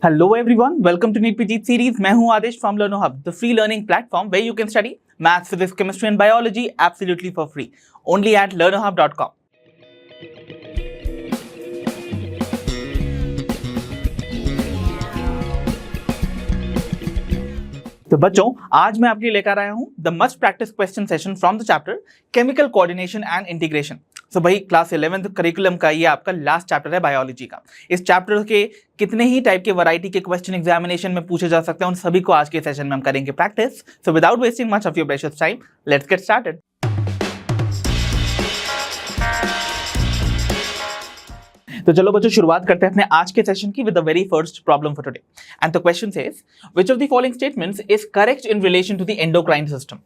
Hello everyone, welcome to NEET PG series. मैं हूं आदेश from Learner Hub, the free learning platform where you can study maths, physics, chemistry and biology absolutely for free. Only at learnerhub.com. तो बच्चों, आज मैं आपके लिए लेकर आया हूं the must practice question session from the chapter chemical coordination and integration. So भाई, क्लास 11th करिकुलम का ये आपका लास्ट चैप्टर है बायोलॉजी का। इस चैप्टर के कितने ही टाइप के वैरायटी के क्वेश्चन एग्जामिनेशन में पूछे जा सकते हैं, उन सभी को आज के सेशन में हम करेंगे practice. So without wasting much of your precious time, let's get started. तो चलो बच्चों, शुरुआत करते हैं अपने आज के सेशन की with the very first problem for today. And the question says which of the following statements is correct in relation to the endocrine system.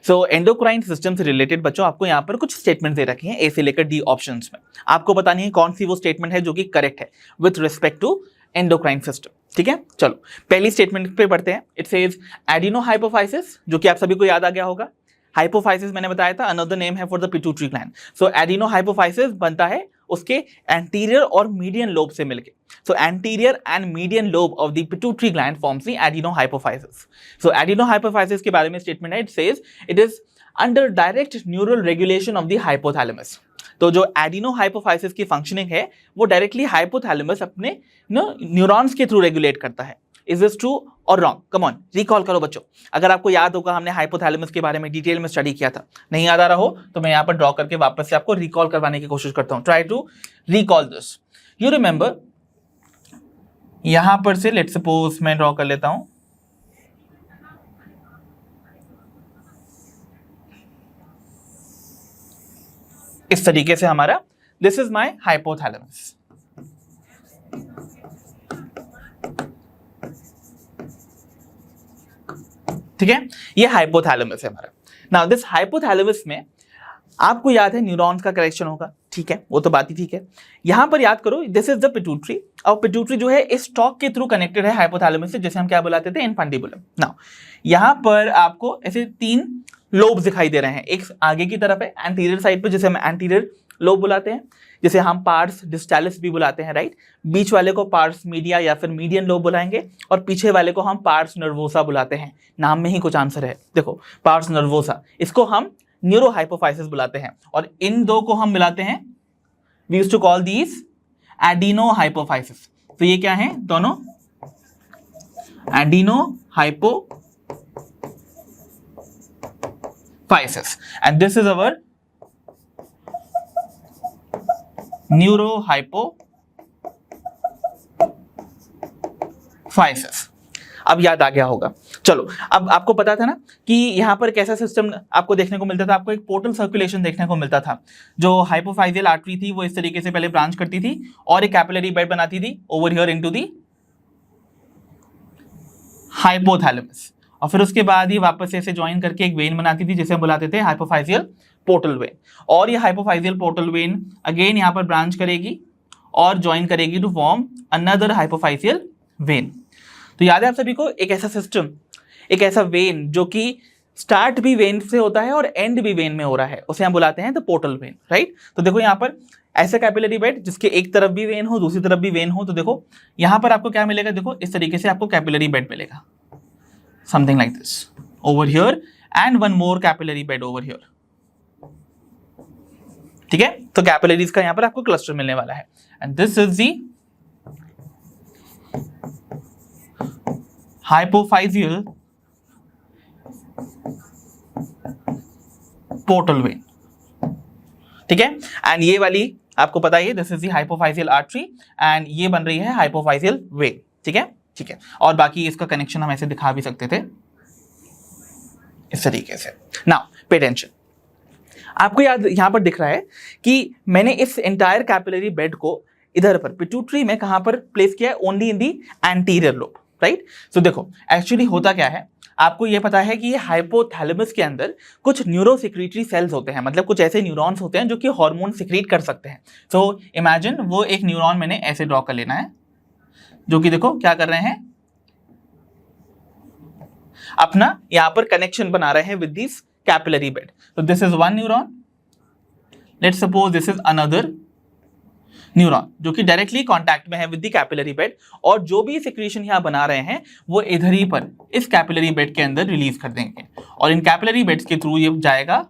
So endocrine system से रिलेटेड बच्चों आपको यहाँ पर कुछ स्टेटमेंट दे रखे हैं ए से लेकर डी ऑप्शंस में। आपको बतानी है कौन सी वो स्टेटमेंट है जो कि करेक्ट है with respect to endocrine system. ठीक है, चलो पहली स्टेटमेंट पे पढ़ते हैं। इट सेज एडिनोहाइपोफाइसिस, जो कि आप सभी को याद आ गया होगा। हाइपोफाइसिस मैंने बताया था अनदर नेम है for the pituitary gland. So adenohypophysis बनता है उसके एंटीरियर और मीडियन लोब से मिलके। So anterior and median lobe of the pituitary gland forms the adenohypophysis. So adenohypophysis के बारे में स्टेटमेंट है, it says it is under direct neural regulation of the hypothalamus. तो जो एडिनोहाइपोफाइसिस की फंक्शनिंग है वो डायरेक्टली हाइपोथैलेमस अपने न्यूरॉन्स के थ्रू रेगुलेट करता है। इज दिस ट्रू और रॉन्ग? कम ऑन, रिकॉल करो बच्चों। अगर आपको याद होगा हमने हाइपोथैलेमस के बारे में डिटेल में स्टडी किया था। नहीं याद आ रहा हो तो मैं यहाँ पर ड्रॉ करके वापस से आपको रिकॉल करवाने की कोशिश करता हूँ। Try to recall this. You remember, यहां पर से लेट्स सपोज मैं ड्रॉ कर लेता हूं। इस तरीके से हमारा दिस इज माय हाइपोथैलेमस। ठीक है, ये हाइपोथैलेमस है हमारा। नाउ दिस हाइपोथैलेमस में आपको याद है न्यूरॉन्स का करेक्शन होगा। ठीक है, वो तो बात ही ठीक है। यहां पर याद करो दिस इज द पिट्यूटरी, और पिट्यूटरी जो है इस स्टॉक के थ्रू कनेक्टेड है हाइपोथैलेमस से, जैसे हम क्या बुलाते थे, इनफंडिबुलम। नाउ यहां पर आपको ऐसे 3 लोब्स दिखाई दे रहे हैं। एक आगे की तरफ है एंटीरियर साइड पे, जिसे हम एंटीरियर लोब बुलाते हैं, जिसे हम पार्स डिस्टालिस भी बुलाते हैं, राइट। बीच वाले को पार्स मीडिया या फिर मीडियन लोब बुलाएंगे, और पीछे वाले को हम पार्स नर्वोसा बुलाते हैं। नाम में ही कुछ आंसर है, देखो पार्स नर्वोसा, इसको हम न्यूरोहाइपोफाइसिस बुलाते हैं, और इन दो को हम मिलाते हैं, we used to call these adenohypophysis. तो ये क्या है, दोनों adenohypophysis, and this is our neurohypophysis. अब याद आ गया होगा। चलो, अब आपको पता था ना कि यहां पर कैसा सिस्टम आपको देखने को मिलता था। आपको एक पोर्टल सर्कुलेशन देखने को मिलता था। जो हाइपोफाइजियल आर्टरी थी वो इस तरीके से पहले ब्रांच करती थी और एक कैपिलरी बेड बनाती थी over here into the hypothalamus, और फिर उसके बाद ही वापस ऐसे ज्वाइन करके एक वेन बनाती थी जिसे हम बुलाते थे हाइपोफाइजियल पोर्टल वेन। और ये हाइपोफाइजियल पोर्टल वेन अगेन यहां पर ब्रांच करेगी और ज्वाइन करेगी to form another hypophyseal when. तो याद है आप सभी को, एक ऐसा सिस्टम, एक ऐसा वेन जो कि स्टार्ट भी वेन से होता है और एंड भी वेन में हो रहा है, उसे हम बुलाते हैं द पोर्टल वेन, राइट। तो देखो यहाँ पर ऐसा कैपिलरी बेड जिसके एक तरफ भी वेन हो दूसरी तरफ भी वेन हो। तो देखो यहाँ पर आपको क्या मिलेगा, देखो इस तरीके से आपको कैपिलरी बेड मिलेगा, something like this over here, and one more capillary bed over here. ठीक है, तो कैपिलरीज का यहाँ पर आपको क्लस्टर मिलने वाला है, and this is the hypophyseal portal vein. ठीक है, एंड ये वाली आपको पता ही है, this is the hypophyseal artery, and ये बन रही है हाइपोफाइजियल वेन। ठीक है, ठीक है, और बाकी इसका कनेक्शन हम ऐसे दिखा भी सकते थे इस तरीके से। नाउ पे अटेंशन, आपको याद यहां पर दिख रहा है कि मैंने इस एंटायर कैपिलरी बेड को इधर पर पिट्यूटरी में कहां पर प्लेस किया है, only in the anterior lobe, right. So देखो एक्चुअली होता क्या है, आपको ये पता है कि ये हाइपोथैलेमस के अंदर कुछ न्यूरोसिक्रीटरी सेल्स होते हैं, मतलब कुछ ऐसे न्यूरॉन्स होते हैं जो कि हार्मोन सिक्रीट कर सकते हैं। सो इमेजिन वो एक न्यूरॉन मैंने ऐसे ड्रॉ कर लेना है, जो कि देखो क्या कर रहे हैं, अपना यहां पर कनेक्शन बना रहे हैं with this capillary bed. So this is one neuron. Let's suppose this is another neuron जो कि डायरेक्टली कांटेक्ट में है विद द कैपिलरी बेड, और जो भी सिक्रीशन यहाँ बना रहे हैं वो इधर ही पर इस कैपिलरी बेड के अंदर रिलीज कर देंगे, और इन कैपिलरी बेड्स के थ्रू ये जाएगा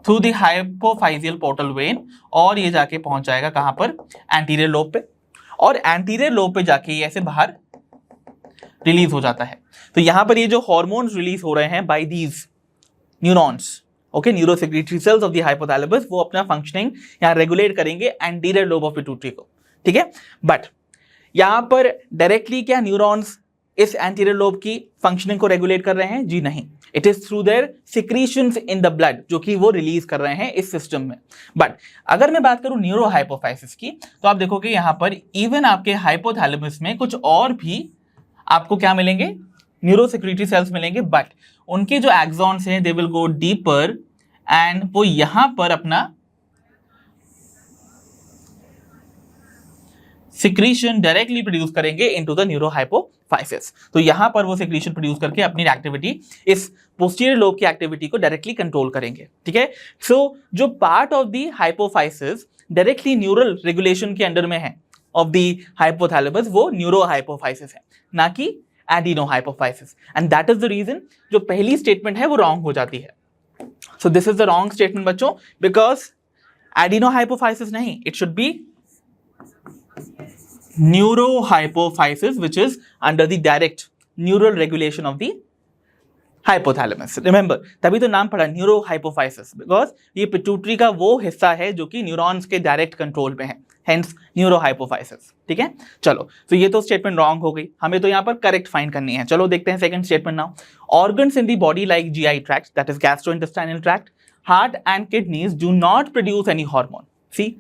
through the hypophyseal portal when, और ये जाके पहुंच जाएगा कहां पर, एंटीरियर लोब पे, और एंटीरियर लोब पे जाके ये ऐसे बाहर रिलीज हो जाता है। तो यहां पर ये जो हार्मोन्स रिलीज हो रहे हैं by these neurons, okay, neurosecretory cells of the hypothalamus, वो अपना फंक्शनिंग यहाँ रेगुलेट करेंगे एंटीरियर लोब ऑफ पिट्यूटरी को, ठीक है। बट यहां पर डायरेक्टली क्या न्यूरॉन्स इस एंटीरियर लोब की फंक्शनिंग को रेगुलेट कर रहे हैं? जी नहीं, it is through their secretions in the blood जो कि वो रिलीज कर रहे हैं इस सिस्टम में। बट अगर मैं बात करूं न्यूरो हाइपोफाइसिस की, तो आप देखोगे यहां पर इवन आपके हाइपोथैलेमस में कुछ और भी आपको क्या मिलेंगे, न्यूरोसेक्रेटरी सेल्स मिलेंगे, बट उनके जो एक्सॉन्स हैं they will go deeper, and वो यहां पर अपना सिक्रीशन डायरेक्टली प्रोड्यूस करेंगे इनटू द न्यूरोहाइपोफाइसिस। तो यहां पर वो सिक्रीशन प्रोड्यूस करके अपनी एक्टिविटी, इस पोस्टीरियर लोब की एक्टिविटी को डायरेक्टली कंट्रोल करेंगे, ठीक है। सो जो part of the hypophysis directly neural regulation के अंडर में है ऑफ द हाइपोथैलेमस, वो न्यूरोहाइपोफाइसिस है, ना कि adenohypophysis, and that is the reason जो पहली स्टेटमेंट है वो रॉन्ग हो जाती है। So this is the wrong statement बच्चों, बिकॉज एडिनोहाइपोफाइसिस नहीं, it should be neurohypophysis, which is under the direct neural regulation of the hypothalamus. Remember, तभी तो नाम पड़ा neurohypophysis, because ये पिट्यूटरी का वो हिस्सा है जो कि न्यूरॉन्स के डायरेक्ट कंट्रोल में है, hence neurohypophysis, ठीक है। चलो, तो ये तो स्टेटमेंट रॉन्ग हो गई, हमें तो यहाँ पर करेक्ट फाइंड करनी है। चलो देखते हैं second statement now. Organs in the body like GI tract, that is gastrointestinal tract, heart and kidneys do not produce any hormone. See,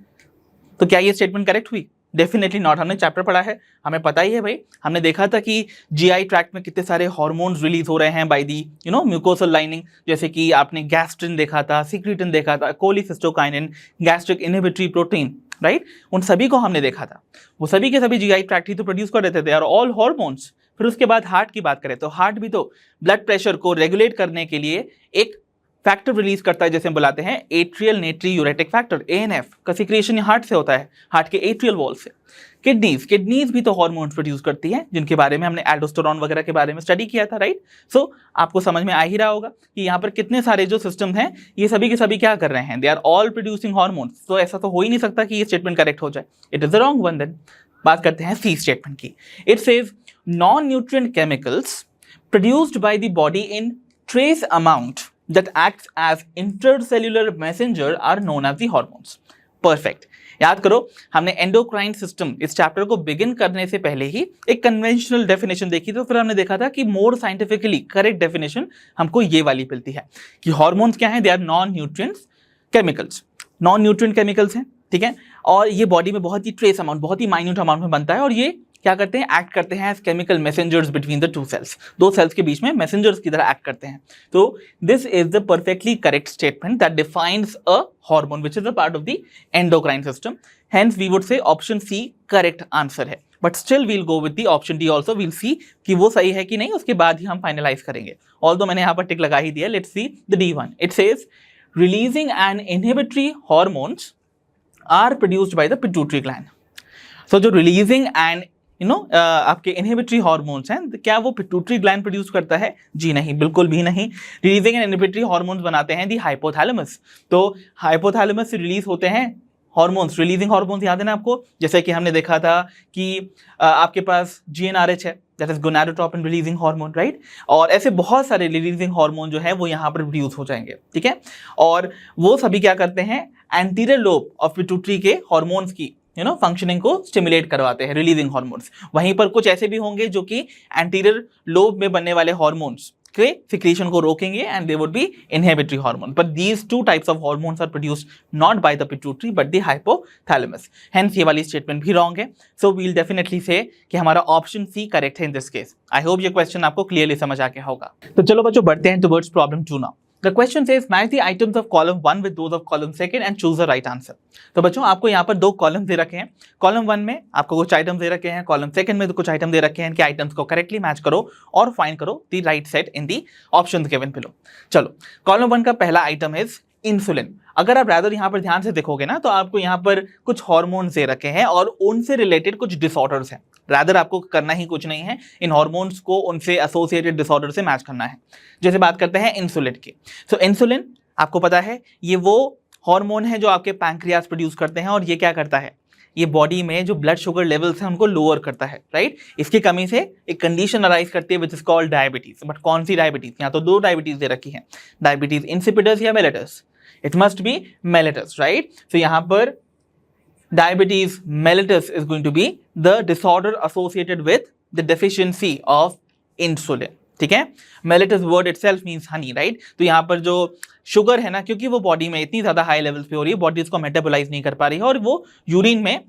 तो क्या ये स्टेटमेंट करेक्ट हुई? Definitely not. हमने चैप्टर पढ़ा है, हमें पता ही है भाई, हमने देखा था कि जीआई ट्रैक्ट में कितने सारे हार्मोन्स रिलीज हो रहे हैं बाय दी म्यूकोसल लाइनिंग, जैसे कि आपने गैस्ट्रिन देखा था, सिक्रीटिन देखा था, cholecystokinin, gastric inhibitory protein, right, उन सभी को हमने देखा था। वो सभी के सभी जीआई ट्रैक्ट ही तो प्रोड्यूस कर देते थे, और ऑल हार्मोन्स। फिर उसके बाद हार्ट की बात करें तो हार्ट भी तो ब्लड प्रेशर को रेगुलेट करने के लिए एक फैक्टर रिलीज करता है, जैसे हम बुलाते हैं एट्रियल नेट्रीयूरेटिक फैक्टर, ANF का सिक्रेशन हार्ट से होता है, हार्ट के एट्रियल वॉल से। किडनीज भी तो हार्मोन्स प्रोड्यूस करती हैं, जिनके बारे में हमने एल्डोस्टेरोन वगैरह के बारे में स्टडी किया था, राइट। सो आपको समझ में आ ही रहा होगा कि यहाँ पर कितने सारे जो सिस्टम हैं ये सभी के सभी क्या कर रहे हैं, they are all producing hormones. तो ऐसा तो हो ही नहीं सकता कि ये स्टेटमेंट करेक्ट हो जाए, it is the wrong one. Then बात करते हैं सी स्टेटमेंट की। It says non nutrient chemicals produced by the body in trace amount that acts as intercellular messenger are known as the hormones. Perfect. याद करो, हमने endocrine system इस chapter को begin करने से पहले ही एक कन्वेंशनल डेफिनेशन देखी, तो फिर हमने देखा था कि मोर साइंटिफिकली करेक्ट डेफिनेशन हमको ये वाली मिलती है कि हार्मोन्स क्या हैं, they are non nutrients chemicals, non nutrient chemicals हैं, ठीक है। और ये बॉडी में बहुत ही ट्रेस अमाउंट, बहुत ही माइन्यूट अमाउंट में बनता है, और ये क्या करते हैं, एक्ट करते हैं as chemical messengers between the two cells, दो सेल्स के बीच में मैसेंजर्स की तरह एक्ट करते हैं। तो this is the perfectly correct statement that defines a hormone which is a part of the endocrine system, hence we would say option C correct answer है। But still we'll go with the option D also, we'll see कि वो सही है कि नहीं, उसके बाद ही हम फाइनलाइज करेंगे। ऑल्दो मैंने यहाँ पर टिक लगा ही दिया। Let's see the D1. It says releasing and inhibitory hormones are produced by the pituitary gland. So जो रिलीजिंग एंड आपके इनहिबिटरी हार्मोन्स हैं, क्या वो पिट्यूटरी ग्लैंड प्रोड्यूस करता है? जी नहीं, बिल्कुल भी नहीं। रिलीजिंग एंड इनहिबिटरी हार्मोन्स बनाते हैं दी हाइपोथैलेमस। तो हाइपोथैलेमस से रिलीज होते हैं हार्मोन्स, रिलीजिंग हार्मोन्स, याद है ना आपको, जैसे कि हमने देखा था कि आपके पास GnRH है, that is gonadotropin releasing hormone, right. और ऐसे बहुत सारे रिलीजिंग हार्मोन जो है वो यहाँ पर प्रोड्यूस हो जाएंगे, ठीक है। और वो सभी क्या करते हैं, एंटीरियर लोब ऑफ पिट्यूटरी के हार्मोन्स की फंक्शनिंग को स्टिमुलेट करवाते हैं, रिलीजिंग हार्मोन्स। वहीं पर कुछ ऐसे भी होंगे जो कि एंटीरियर लोब में बनने वाले हार्मोन्स के सिक्रीशन को रोकेंगे, and they would be inhibitory hormone. But these two types of hormones are produced not by the pituitary but the hypothalamus, hence ये वाली स्टेटमेंट भी रॉन्ग है। सो वील डेफिनेटली से कि हमारा ऑप्शन सी करेक्ट है in this case. I hope ये question आपको क्लियरली समझ आ गया होगा। तो चलो बच्चों बढ़ते हैं towards problem 2 now. The question says match the items of column 1 with those of column 2 and choose the right answer. तो बच्चों आपको यहाँ पर दो कॉलम दे रखे हैं। कॉलम 1 में आपको कुछ आइटम दे रखे हैं, कॉलम 2 में तो कुछ आइटम दे रखे हैं। इनके आइटम्स को करेक्टली मैच करो और फाइंड करो the right set in the options given below. चलो, कॉलम 1 का पहला आइटम इज इंसुलिन। अगर आप रैदर यहाँ पर ध्यान से देखोगे ना तो आपको यहाँ पर कुछ हार्मोन्स दे रखे हैं और उनसे रिलेटेड कुछ डिसऑर्डर्स हैं। रैदर आपको करना ही कुछ नहीं है, इन हार्मोन्स को उनसे एसोसिएटेड डिसऑर्डर से मैच करना है। जैसे बात करते हैं इंसुलिन की। सो इंसुलिन आपको पता है ये वो हार्मोन है जो आपके पैंक्रियास प्रोड्यूस करते हैं और ये क्या करता है, ये बॉडी में जो ब्लड शुगर लेवल्स हैं उनको लोअर करता है, राइट। इसकी कमी से एक कंडीशन अराइज करती है which is called diabetes. But कौन सी डायबिटीज, यहाँ तो दो डायबिटीज दे रखी है, डायबिटीज इंसिपिडस या mellitus. It must be mellitus, right. So यहाँ पर diabetes mellitus is going to be the disorder associated with the deficiency of insulin, ठीक है। Mellitus word itself means honey, right. तो यहाँ पर जो शुगर है ना, क्योंकि वो बॉडी में इतनी ज्यादा हाई लेवल्स पे हो रही है, बॉडी इसको मेटाबोलाइज नहीं कर पा रही है और वो यूरिन में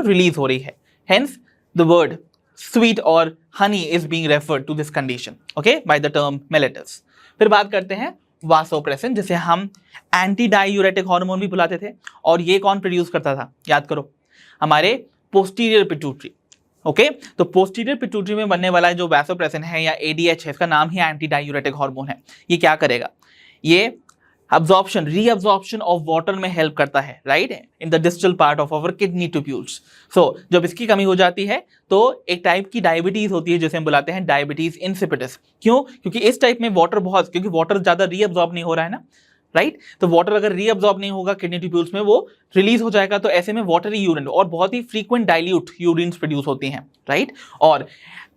रिलीज हो रही है। हेंस द वर्ड स्वीट और honey is being referred to this condition, okay, by the term mellitus. फिर बात करते हैं वासोप्रेसिन, जिसे हम एंटी डायूरेटिक हार्मोन भी बुलाते थे। और ये कौन प्रोड्यूस करता था, याद करो, हमारे पोस्टीरियर पिट्यूटरी, ओके। तो पोस्टीरियर पिट्यूटरी में बनने वाला जो वासोप्रेसिन है या एडीएच है, इसका नाम ही एंटी डायूरेटिक हार्मोन है। ये क्या करेगा, ये अब्जॉर्प्शन, रीअब्जॉर्प्शन ऑफ वाटर में हेल्प करता है, right, in the distal part of our kidney tubules. So जब इसकी कमी हो जाती है तो एक टाइप की डायबिटीज होती है जिसे हम बुलाते हैं डायबिटीज इंसिपिडस। क्यों, क्योंकि इस टाइप में वाटर बहुत, क्योंकि वाटर ज्यादा रीअब्जॉर्ब नहीं हो रहा है ना, राइट। तो वाटर अगर रीअब्जॉर्ब नहीं होगा किडनी ट्यूब्यूल्स में, वो रिलीज हो जाएगा। तो ऐसे में वाटरी यूरिन और बहुत ही फ्रीक्वेंट डाइल्यूट यूरिन्स प्रोड्यूस होती हैं, राइट। और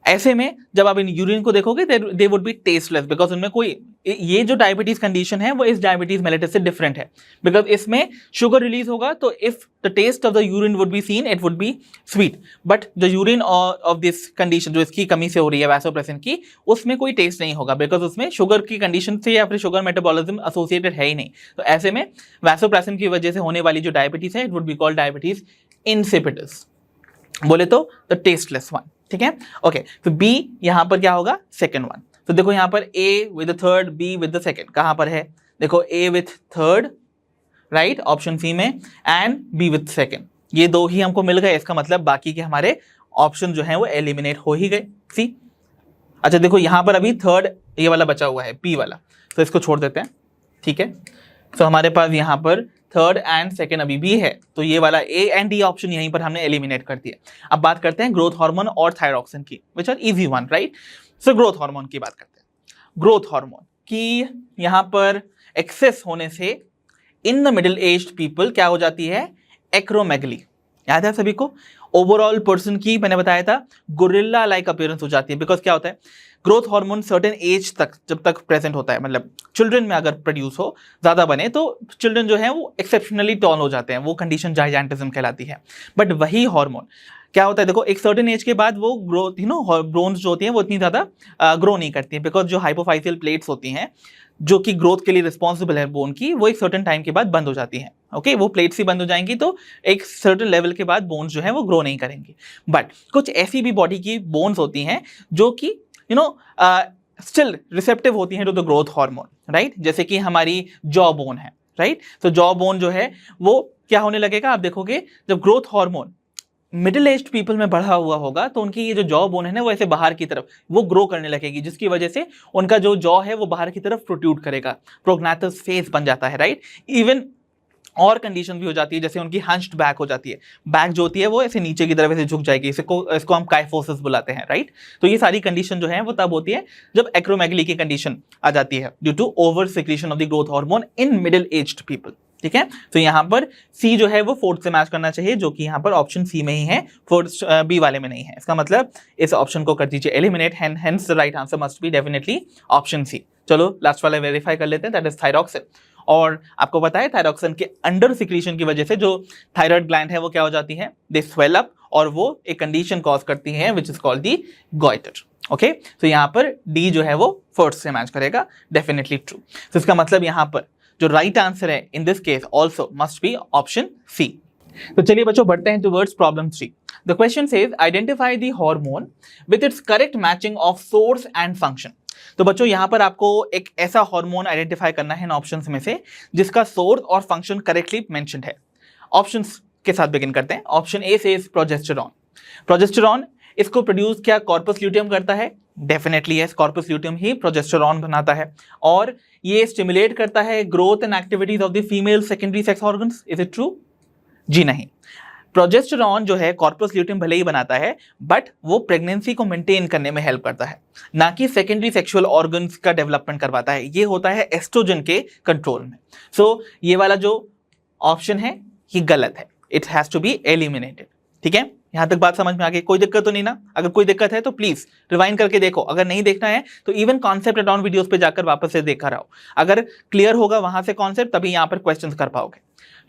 ऐसे में जब आप इन यूरिन को देखोगे they would be tasteless, because उनमें कोई, ये जो डायबिटीज कंडीशन है वो इस डायबिटीज मेलिटस से डिफरेंट है, बिकॉज इसमें शुगर रिलीज होगा तो if the taste of the urine would be seen it would be sweet, but the urine of this condition जो इसकी कमी से हो रही है वासोप्रेसिन की, उसमें कोई टेस्ट नहीं होगा, बिकॉज उसमें शुगर की कंडीशन से या फिर शुगर मेटाबॉलिज्म एसोसिएटेड है ही नहीं। तो ऐसे में वासोप्रेसिन की वजह से होने वाली जो डायबिटीज है it would be called diabetes insipidus, बोले तो द टेस्टलेस वन, ठीक है, ओके। तो बी यहां पर क्या होगा, सेकंड वन। तो देखो यहां पर A with the third, B with the second, कहां पर है, देखो A with third, right, option C में, एंड बी विथ सेकंड, ये दो ही हमको मिल गए। इसका मतलब बाकी के हमारे ऑप्शन जो है वो एलिमिनेट हो ही गए, सी। अच्छा देखो यहां पर अभी थर्ड ये वाला बचा हुआ है, बी वाला, तो इसको छोड़ देते हैं, ठीक है। तो हमारे पास यहाँ पर थर्ड एंड सेकेंड अभी भी है, तो ये वाला ए एंड डी ऑप्शन यहीं पर हमने एलिमिनेट कर दिया। अब बात करते हैं ग्रोथ हार्मोन और थायरॉक्सिन की, which are easy one, right. So growth hormone की बात करते हैं। ग्रोथ हार्मोन की यहाँ पर एक्सेस होने से in the middle aged people क्या हो जाती है, एक्रोमेगली, याद है सभी को। ओवरऑल पर्सन की मैंने बताया था गोरिल्ला लाइक अपीयरेंस हो जाती है, बिकॉज क्या होता है, ग्रोथ हार्मोन सर्टेन एज तक जब तक प्रेजेंट होता है, मतलब चिल्ड्रन में अगर प्रोड्यूस हो, ज्यादा बने तो चिल्ड्रन जो है वो एक्सेप्शनली टॉल हो जाते हैं, वो कंडीशन जाइजेंटिज्म कहलाती है। बट वही हार्मोन क्या होता है, देखो एक सर्टेन एज के बाद वो ग्रोथ, बोन्स जो होती हैं वो इतनी ज्यादा ग्रो नहीं करती हैं, बिकॉज जो हाइपोफाइसियल प्लेट्स होती हैं जो कि ग्रोथ के लिए रिस्पॉन्सिबल है बोन की, वो एक सर्टेन टाइम के बाद बंद हो जाती हैं, ओके। वो प्लेट्स ही बंद हो जाएंगी तो एक सर्टेन लेवल के बाद बोन्स जो है वो ग्रो नहीं करेंगी। बट कुछ ऐसी भी बॉडी की बोन्स होती हैं जो कि स्टिल रिसेप्टिव होती हैं to the growth hormone, right. जैसे कि हमारी जॉ बोन है, राइट। तो जॉ बोन जो है वो क्या होने लगेगा, आप देखोगे जब growth hormone middle aged people में बढ़ा हुआ होगा तो उनकी ये जो जॉ बोन है ना वो ऐसे बाहर की तरफ वो ग्रो करने लगेगी, जिसकी वजह से उनका जो जॉ है वो बाहर की तरफ प्रोट्रूड करेगा, प्रोग्नेटस फेस बन जाता है, राइट। इवन और कंडीशन भी हो जाती है, जैसे उनकी हंच्ड बैक हो जाती है, बैक जो होती है वो ऐसे नीचे की तरफ ऐसे झुक जाएगी, इसको हम काइफोसिस बुलाते हैं, राइट। तो ये सारी कंडीशन जो है वो तब होती है जब एक्रोमेगली की कंडीशन आ जाती है due to over secretion of the growth hormone in middle aged people, ठीक है। तो यहाँ पर सी जो है वो फोर्थ से मैच करना चाहिए, जो कि यहाँ पर ऑप्शन सी में ही है, फोर्थ बी वाले में नहीं है। इसका मतलब इस ऑप्शन को कर दीजिए eliminate, hence the right answer must be definitely option C. चलो लास्ट वाला वेरीफाई कर लेते हैं, दैट इज थायरॉक्सिन। और आपको पता है थायरॉक्सिन के अंडर सिक्रीशन की वजह से जो थायराइड ग्लैंड है वो क्या हो जाती है, दे स्वेल अप, और वो एक कंडीशन कॉज करती है which is called the goitre, okay. तो यहाँ पर डी जो है वो फर्स्ट से मैच करेगा, डेफिनेटली ट्रू। तो इसका मतलब यहाँ पर जो राइट आंसर है in this case also must be option C. तो चलिए बच्चों बढ़ते हैं towards problem 3। The question says identify the hormone with its correct matching of source and function. तो बच्चों यहां पर आपको एक ऐसा हार्मोन आइडेंटिफाई करना है इन ऑप्शंस में से जिसका सोर्स और फंक्शन करेक्टली मेंशन्ड है। ऑप्शंस के साथ बिगिन करते हैं। Option A says progesterone. Progesterone इसको प्रोड्यूस क्या कॉर्पस ल्यूटियम करता है, डेफिनेटली यस, कॉर्पस ल्यूटियम ही प्रोजेस्टेरॉन बनाता है और ये स्टिमुलेट करता है growth and activities of the female secondary sex organs. Is it true? जी नहीं। प्रोजेस्टेरॉन जो है कॉर्पस ल्यूटियम भले ही बनाता है बट वो प्रेगनेंसी को मेंटेन करने में हेल्प करता है, ना कि सेकेंडरी सेक्सुअल ऑर्गन्स का डेवलपमेंट करवाता है। ये होता है एस्ट्रोजन के कंट्रोल में। सो ये वाला जो ऑप्शन है ये गलत है, it has to be eliminated. ठीक है, यहां तक बात समझ में आ गई? कोई दिक्कत तो नहीं ना? अगर कोई दिक्कत है तो प्लीज रिवाइंड करके देखो, अगर नहीं देखना है तो even concept add on videos पे जाकर वापस से देखा रहो। अगर क्लियर होगा वहां से कॉन्सेप्ट तभी यहां पर क्वेश्चंस कर पाओगे।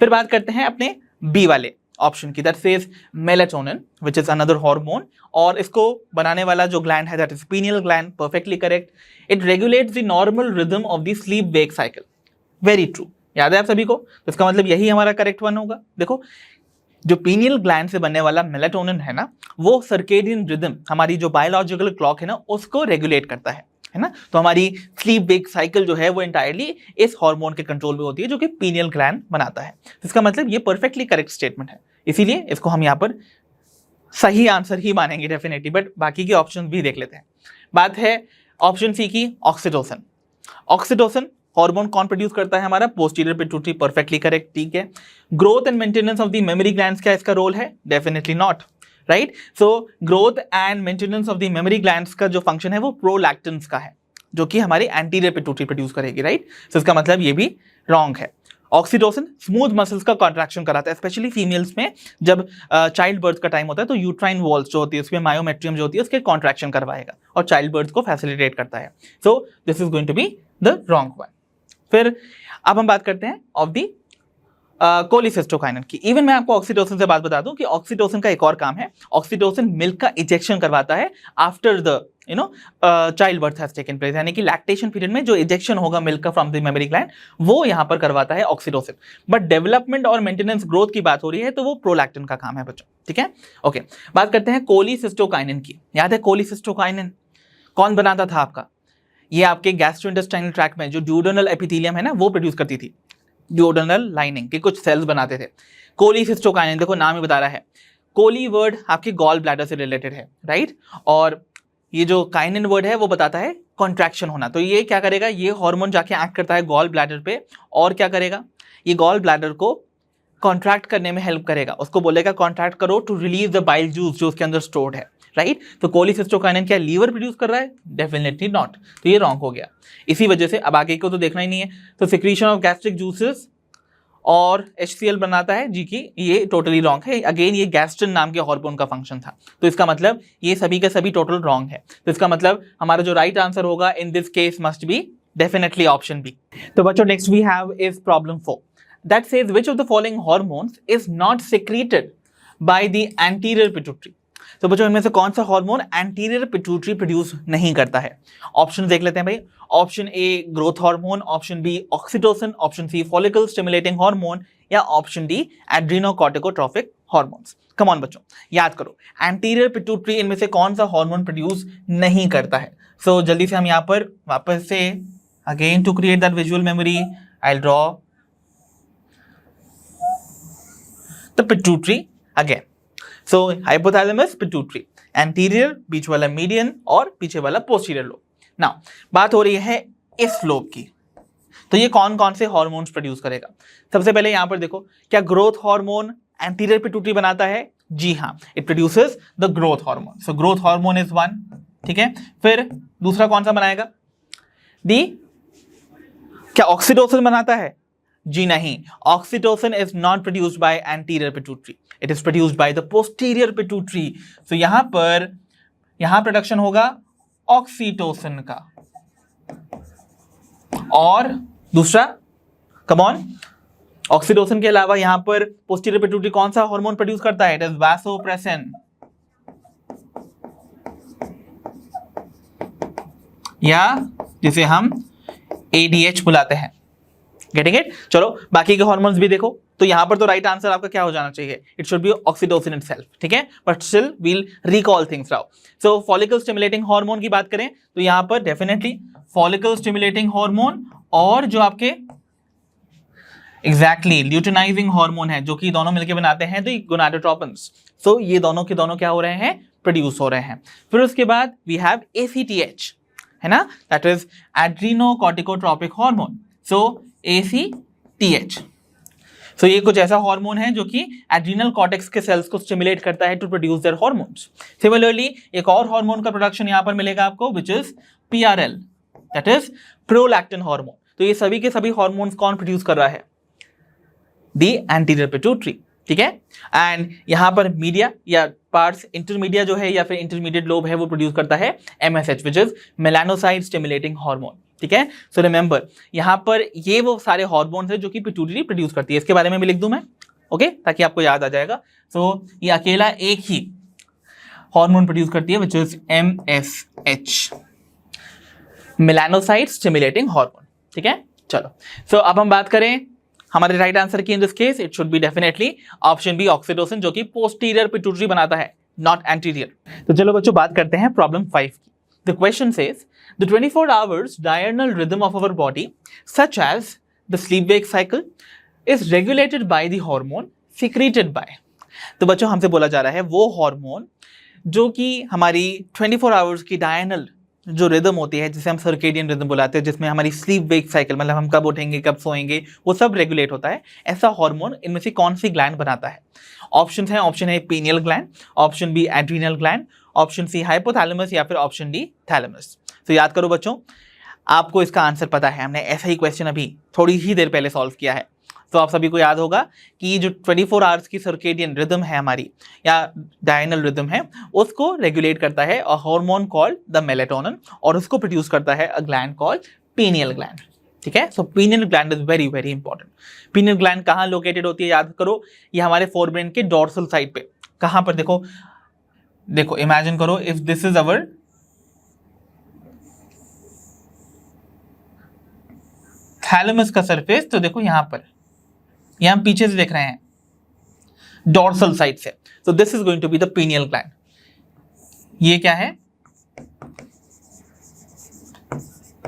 फिर बात करते हैं अपने बी वाले ऑप्शन की, that says melatonin which is another hormone, और इसको बनाने वाला जो ग्लैंड है that is pineal gland. Perfectly correct, it regulates the normal rhythm of the sleep wake cycle. Very true, याद है आप सभी को? तो इसका मतलब यही हमारा करेक्ट वन होगा। देखो, जो पीनियल ग्लैंड से बनने वाला मेलाटोनिन है ना, वो सर्केडियन रिदम, हमारी जो बायोलॉजिकल क्लॉक है ना, उसको रेगुलेट करता है ना। तो हमारी स्लीप वेक साइकिल जो है वो एंटायरली इस हार्मोन के कंट्रोल में होती है जो कि पीनियल ग्लैंड बनाता है। इसका मतलब ये परफेक्टली करेक्ट स्टेटमेंट है, इसीलिए इसको हम यहाँ पर सही आंसर ही मानेंगे डेफिनेटली। बट बाकी के ऑप्शन भी देख लेते हैं। बात है ऑप्शन सी की, ऑक्सीटोसिन। ऑक्सीटोसिन हार्मोन कौन प्रोड्यूस करता है? हमारा पोस्टीरियर पिट्यूटरी। परफेक्टली करेक्ट, ठीक है। Growth and maintenance of the mammary glands, क्या इसका रोल है? Definitely not, right. So growth and maintenance of the mammary glands का जो फंक्शन है वो प्रोलैक्टिन्स का है, जो कि हमारी एंटीरियर पिट्यूटरी प्रोड्यूस करेगी, राइट। सो इसका मतलब ये भी रॉन्ग है। ऑक्सीटोसिन स्मूथ मसल्स का कॉन्ट्रैक्शन कराता है, स्पेशली फीमेल्स में जब चाइल्ड बर्थ का टाइम होता है तो यूट्राइन वॉल्स जो होती है उसमें मायोमेट्रियम जो होती है उसके कॉन्ट्रैक्शन करवाएगा और चाइल्ड बर्थ को फैसिलिटेट करता है। So this is going to be the wrong one. फिर अब हम बात करते हैं ऑफ दी कोलिसिस्टोकाइनिन की। इवन मैं आपको ऑक्सीटोसिन से बात बता दूं कि ऑक्सीटोसिन का एक और काम है, ऑक्सीटोसिन मिल्क का इजेक्शन करवाता है after the child birth has taken place, यानी कि लैक्टेशन पीरियड में जो इजेक्शन होगा मिल्क का फ्रॉम द मेमोरी ग्लैंड वो यहां पर करवाता है ऑक्सीटोसिन। बट डेवलपमेंट और मेंटेनेंस ग्रोथ की बात हो रही है तो वो प्रोलैक्टिन का काम है बच्चों, ठीक है। ओके, बात करते हैं कोलिसिस्टोकाइनिन की। याद है कोलिसिस्टोकाइनिन कौन बनाता था आपका? ये आपके गैस्ट्रोइंटेस्टाइनल ट्रैक्ट में जो ड्यूडेनल एपिथेलियम है ना वो प्रोड्यूस करती थी, ड्यूडेनल लाइनिंग के कुछ सेल्स बनाते थे। कोलिसिस्टोकाइनिन, देखो नाम ही बता रहा है, कोली वर्ड आपके गॉल ब्लैडर से रिलेटेड है, राइट। और ये जो काइनिन वर्ड है वो बताता है कॉन्ट्रैक्शन होना। तो ये क्या करेगा? ये हार्मोन जाके एक्ट करता है गॉल ब्लैडर पे और क्या करेगा? ये गॉल ब्लैडर को कॉन्ट्रैक्ट करने में हेल्प करेगा, उसको बोलेगा कॉन्ट्रैक्ट करो to release the bile juice जो उसके अंदर स्टोर्ड है, राइट। तो कोलिसिस्टोकाइनिन क्या लीवर प्रोड्यूस कर रहा है? डेफिनेटली नॉट, तो ये रॉन्ग हो गया। इसी वजह से अब आगे को तो देखना ही नहीं है। तो सिक्रीशन ऑफ गैस्ट्रिक जूसेस और HCl बनाता है जी की, ये टोटली रॉन्ग है। अगेन ये गैस्ट्रिन नाम के हार्मोन का फंक्शन था, तो इसका मतलब ये सभी के सभी टोटल रॉन्ग है। तो इसका मतलब हमारा जो राइट आंसर होगा in this case must be definitely option B. तो बच्चों next we have is problem 4 that says which of the following hormones is not secreted by the anterior pituitary. तो बच्चों इनमें से कौन सा हार्मोन एंटीरियर पिट्यूटरी प्रोड्यूस नहीं करता है? ऑप्शन देख लेते हैं भाई। Option A growth hormone, option B oxytocin, option C follicle stimulating hormone, या option D adrenocorticotrophic hormones. Come on बच्चों याद करो, एंटीरियर पिट्यूटरी इनमें से कौन सा हार्मोन प्रोड्यूस नहीं करता है? सो जल्दी से हम यहाँ पर वापस से again to create that visual memory I will draw the pituitary again. So hypothalamus pituitary, anterior, बीच वाला मीडियन और पीछे वाला पोस्टीरियर लोब। नाउ बात हो रही है इस लोब की, तो ये कौन कौन से हार्मोन्स प्रोड्यूस करेगा? सबसे पहले यहां पर देखो, क्या ग्रोथ हार्मोन एंटीरियर पिट्यूटरी बनाता है? जी हाँ, it produces the growth hormone. So growth hormone is one, ठीक है। फिर दूसरा कौन सा बनाएगा? क्या ऑक्सीटोसिन बनाता है? जी नहीं, oxytocin is not produced by anterior pituitary, it is produced by the posterior pituitary. So यहां प्रोडक्शन होगा ऑक्सीटोसिन का। और दूसरा, कम ऑन, ऑक्सीटोसिन के अलावा यहां पर पोस्टीरियर पिट्यूटरी कौन सा हार्मोन प्रोड्यूस करता है? इट इज वासोप्रेसिन, या जिसे हम ADH बुलाते हैं। Getting it? चलो बाकी के हार्मोन्स भी देखो। तो यहां पर तो राइट आंसर आपका क्या हो जाना चाहिए? It should be oxytocin itself, ठीक है। But still we'll recall things now. So follicle stimulating hormone की बात करें तो यहां पर डेफिनेटली फॉलिकल स्टिमुलेटिंग हार्मोन और जो आपके एग्जैक्टली ल्यूटिनाइजिंग हार्मोन है, जो कि दोनों मिलकर बनाते हैं द गोनाडोट्रोपिन्स। सो ये दोनों के दोनों क्या हो रहे हैं? प्रोड्यूस हो रहे हैं। फिर उसके बाद वी हैव ACTH, है ना, that is adrenocorticotropic hormone. So ACTH, so ये कुछ ऐसा हार्मोन है जो कि एड्रीनल कॉर्टेक्स के सेल्स को स्टिमुलेट करता है to produce their hormones. Similarly एक और हार्मोन का प्रोडक्शन यहां पर मिलेगा आपको, which is PRL, that is prolactin hormone. तो ये सभी के सभी हार्मोन्स कौन प्रोड्यूस कर रहा है? दी एंटीरियर पिट्यूटरी, ठीक है। एंड यहां पर मीडिया या पार्ट्स इंटरमीडिया जो है या फिर इंटरमीडिएट लोब है वो प्रोड्यूस करता है MSH, which is melanocyte stimulating hormone, ठीक है। सो रिमेंबर यहां पर ये वो सारे हार्मोन्स है जो कि पिट्यूटरी प्रोड्यूस करती है। इसके बारे में भी लिख दूं मैं, ओके, ताकि आपको याद आ जाएगा। सो ये अकेला एक ही हार्मोन प्रोड्यूस करती है, which is MSH, melanocyte stimulating hormone, ठीक है। चलो, सो अब हम बात करें हमारे राइट आंसर की। In this case it should be definitely option B, oxytocin, जो कि पोस्टीरियर पिट्यूटरी बनाता है, नॉट एंटीरियर। तो चलो बच्चों बात करते हैं प्रॉब्लम 5 की। The question says the 24 hours diurnal rhythm of our body, such as the sleep-wake cycle, is regulated by the hormone secreted by। तो बच्चों हमसे बोला जा रहा है वो हार्मोन जो कि हमारी 24 आवर्स की डायनल जो रिदम होती है, जिसे हम सर्केडियन रिदम बुलाते हैं, जिसमें हमारी स्लीप वेक साइकिल, मतलब हम कब उठेंगे कब सोएंगे, वो सब रेगुलेट होता है। ऐसा हार्मोन इनमें से कौन सी ग्लैंड बनाता है? ऑप्शन है, option A pineal gland, option B adrenal gland, option C hypothalamus, या फिर ऑप्शन डी थैलेमस। तो याद करो बच्चों, आपको इसका आंसर पता है, हमने ऐसा ही क्वेश्चन अभी थोड़ी ही देर पहले सॉल्व किया है। तो आप सभी को याद होगा कि जो 24 आवर्स की सर्केडियन रिदम है हमारी, या डायनल रिदम है, उसको रेगुलेट करता है a hormone called the melatonin, और उसको प्रोड्यूस करता है a gland called pineal gland, ठीक है। So pineal gland is very very important. Pineal gland कहाँ लोकेटेड होती है? याद करो, ये हमारे फोरब्रेन के डोर्सल साइड पे। कहाँ पर? देखो इमेजिन करो, if this is our thalamus का सरफेस, तो देखो यहां पर, ये हम पीछे से देख रहे हैं डोर्सल साइड से। तो this is going to be the pineal gland. ये क्या है?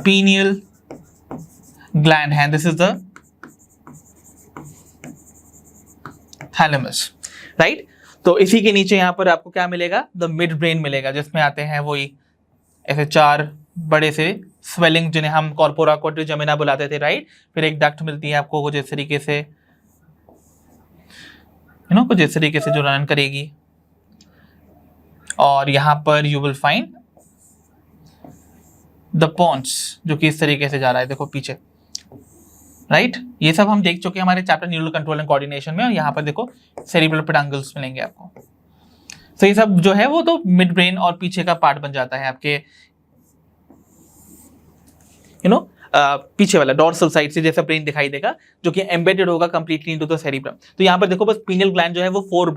पीनियल ग्लैंड है, this is the thalamus, right. तो इसी के नीचे यहां पर आपको क्या मिलेगा? द मिड ब्रेन मिलेगा, जिसमें आते हैं वही ऐसे 4 बड़े से स्वेलिंग, जिन्हें हम कॉर्पोरा क्वाड्रिजेमिना बुलाते थे, राइट। फिर एक डक्ट मिलती है आपको कुछ इस तरीके से, कुछ इस तरीके से जो रन करेगी, और यहां पर you will find the pons, जो कि इस तरीके से जा रहा है, देखो पीछे, राइट। ये सब हम देख चुके हैं हमारे chapter neural control and coordination में, और यहाँ पर देखो सेरिब्रल पेडांगल्स मिलेंगे आपको। तो ये सब जो है वो तो मिड ब्रेन और पीछे का पार्ट बन जाता है आपके, पीछे वाला डोर्सल साइड से जैसा ब्रेन दिखाई देगा, जो कि एम्बेडेड होगा कंप्लीटली इनटू द सेरिब्रम। तो यहाँ पर देखो बस पीनियल ग्लैंड जो है वो फोर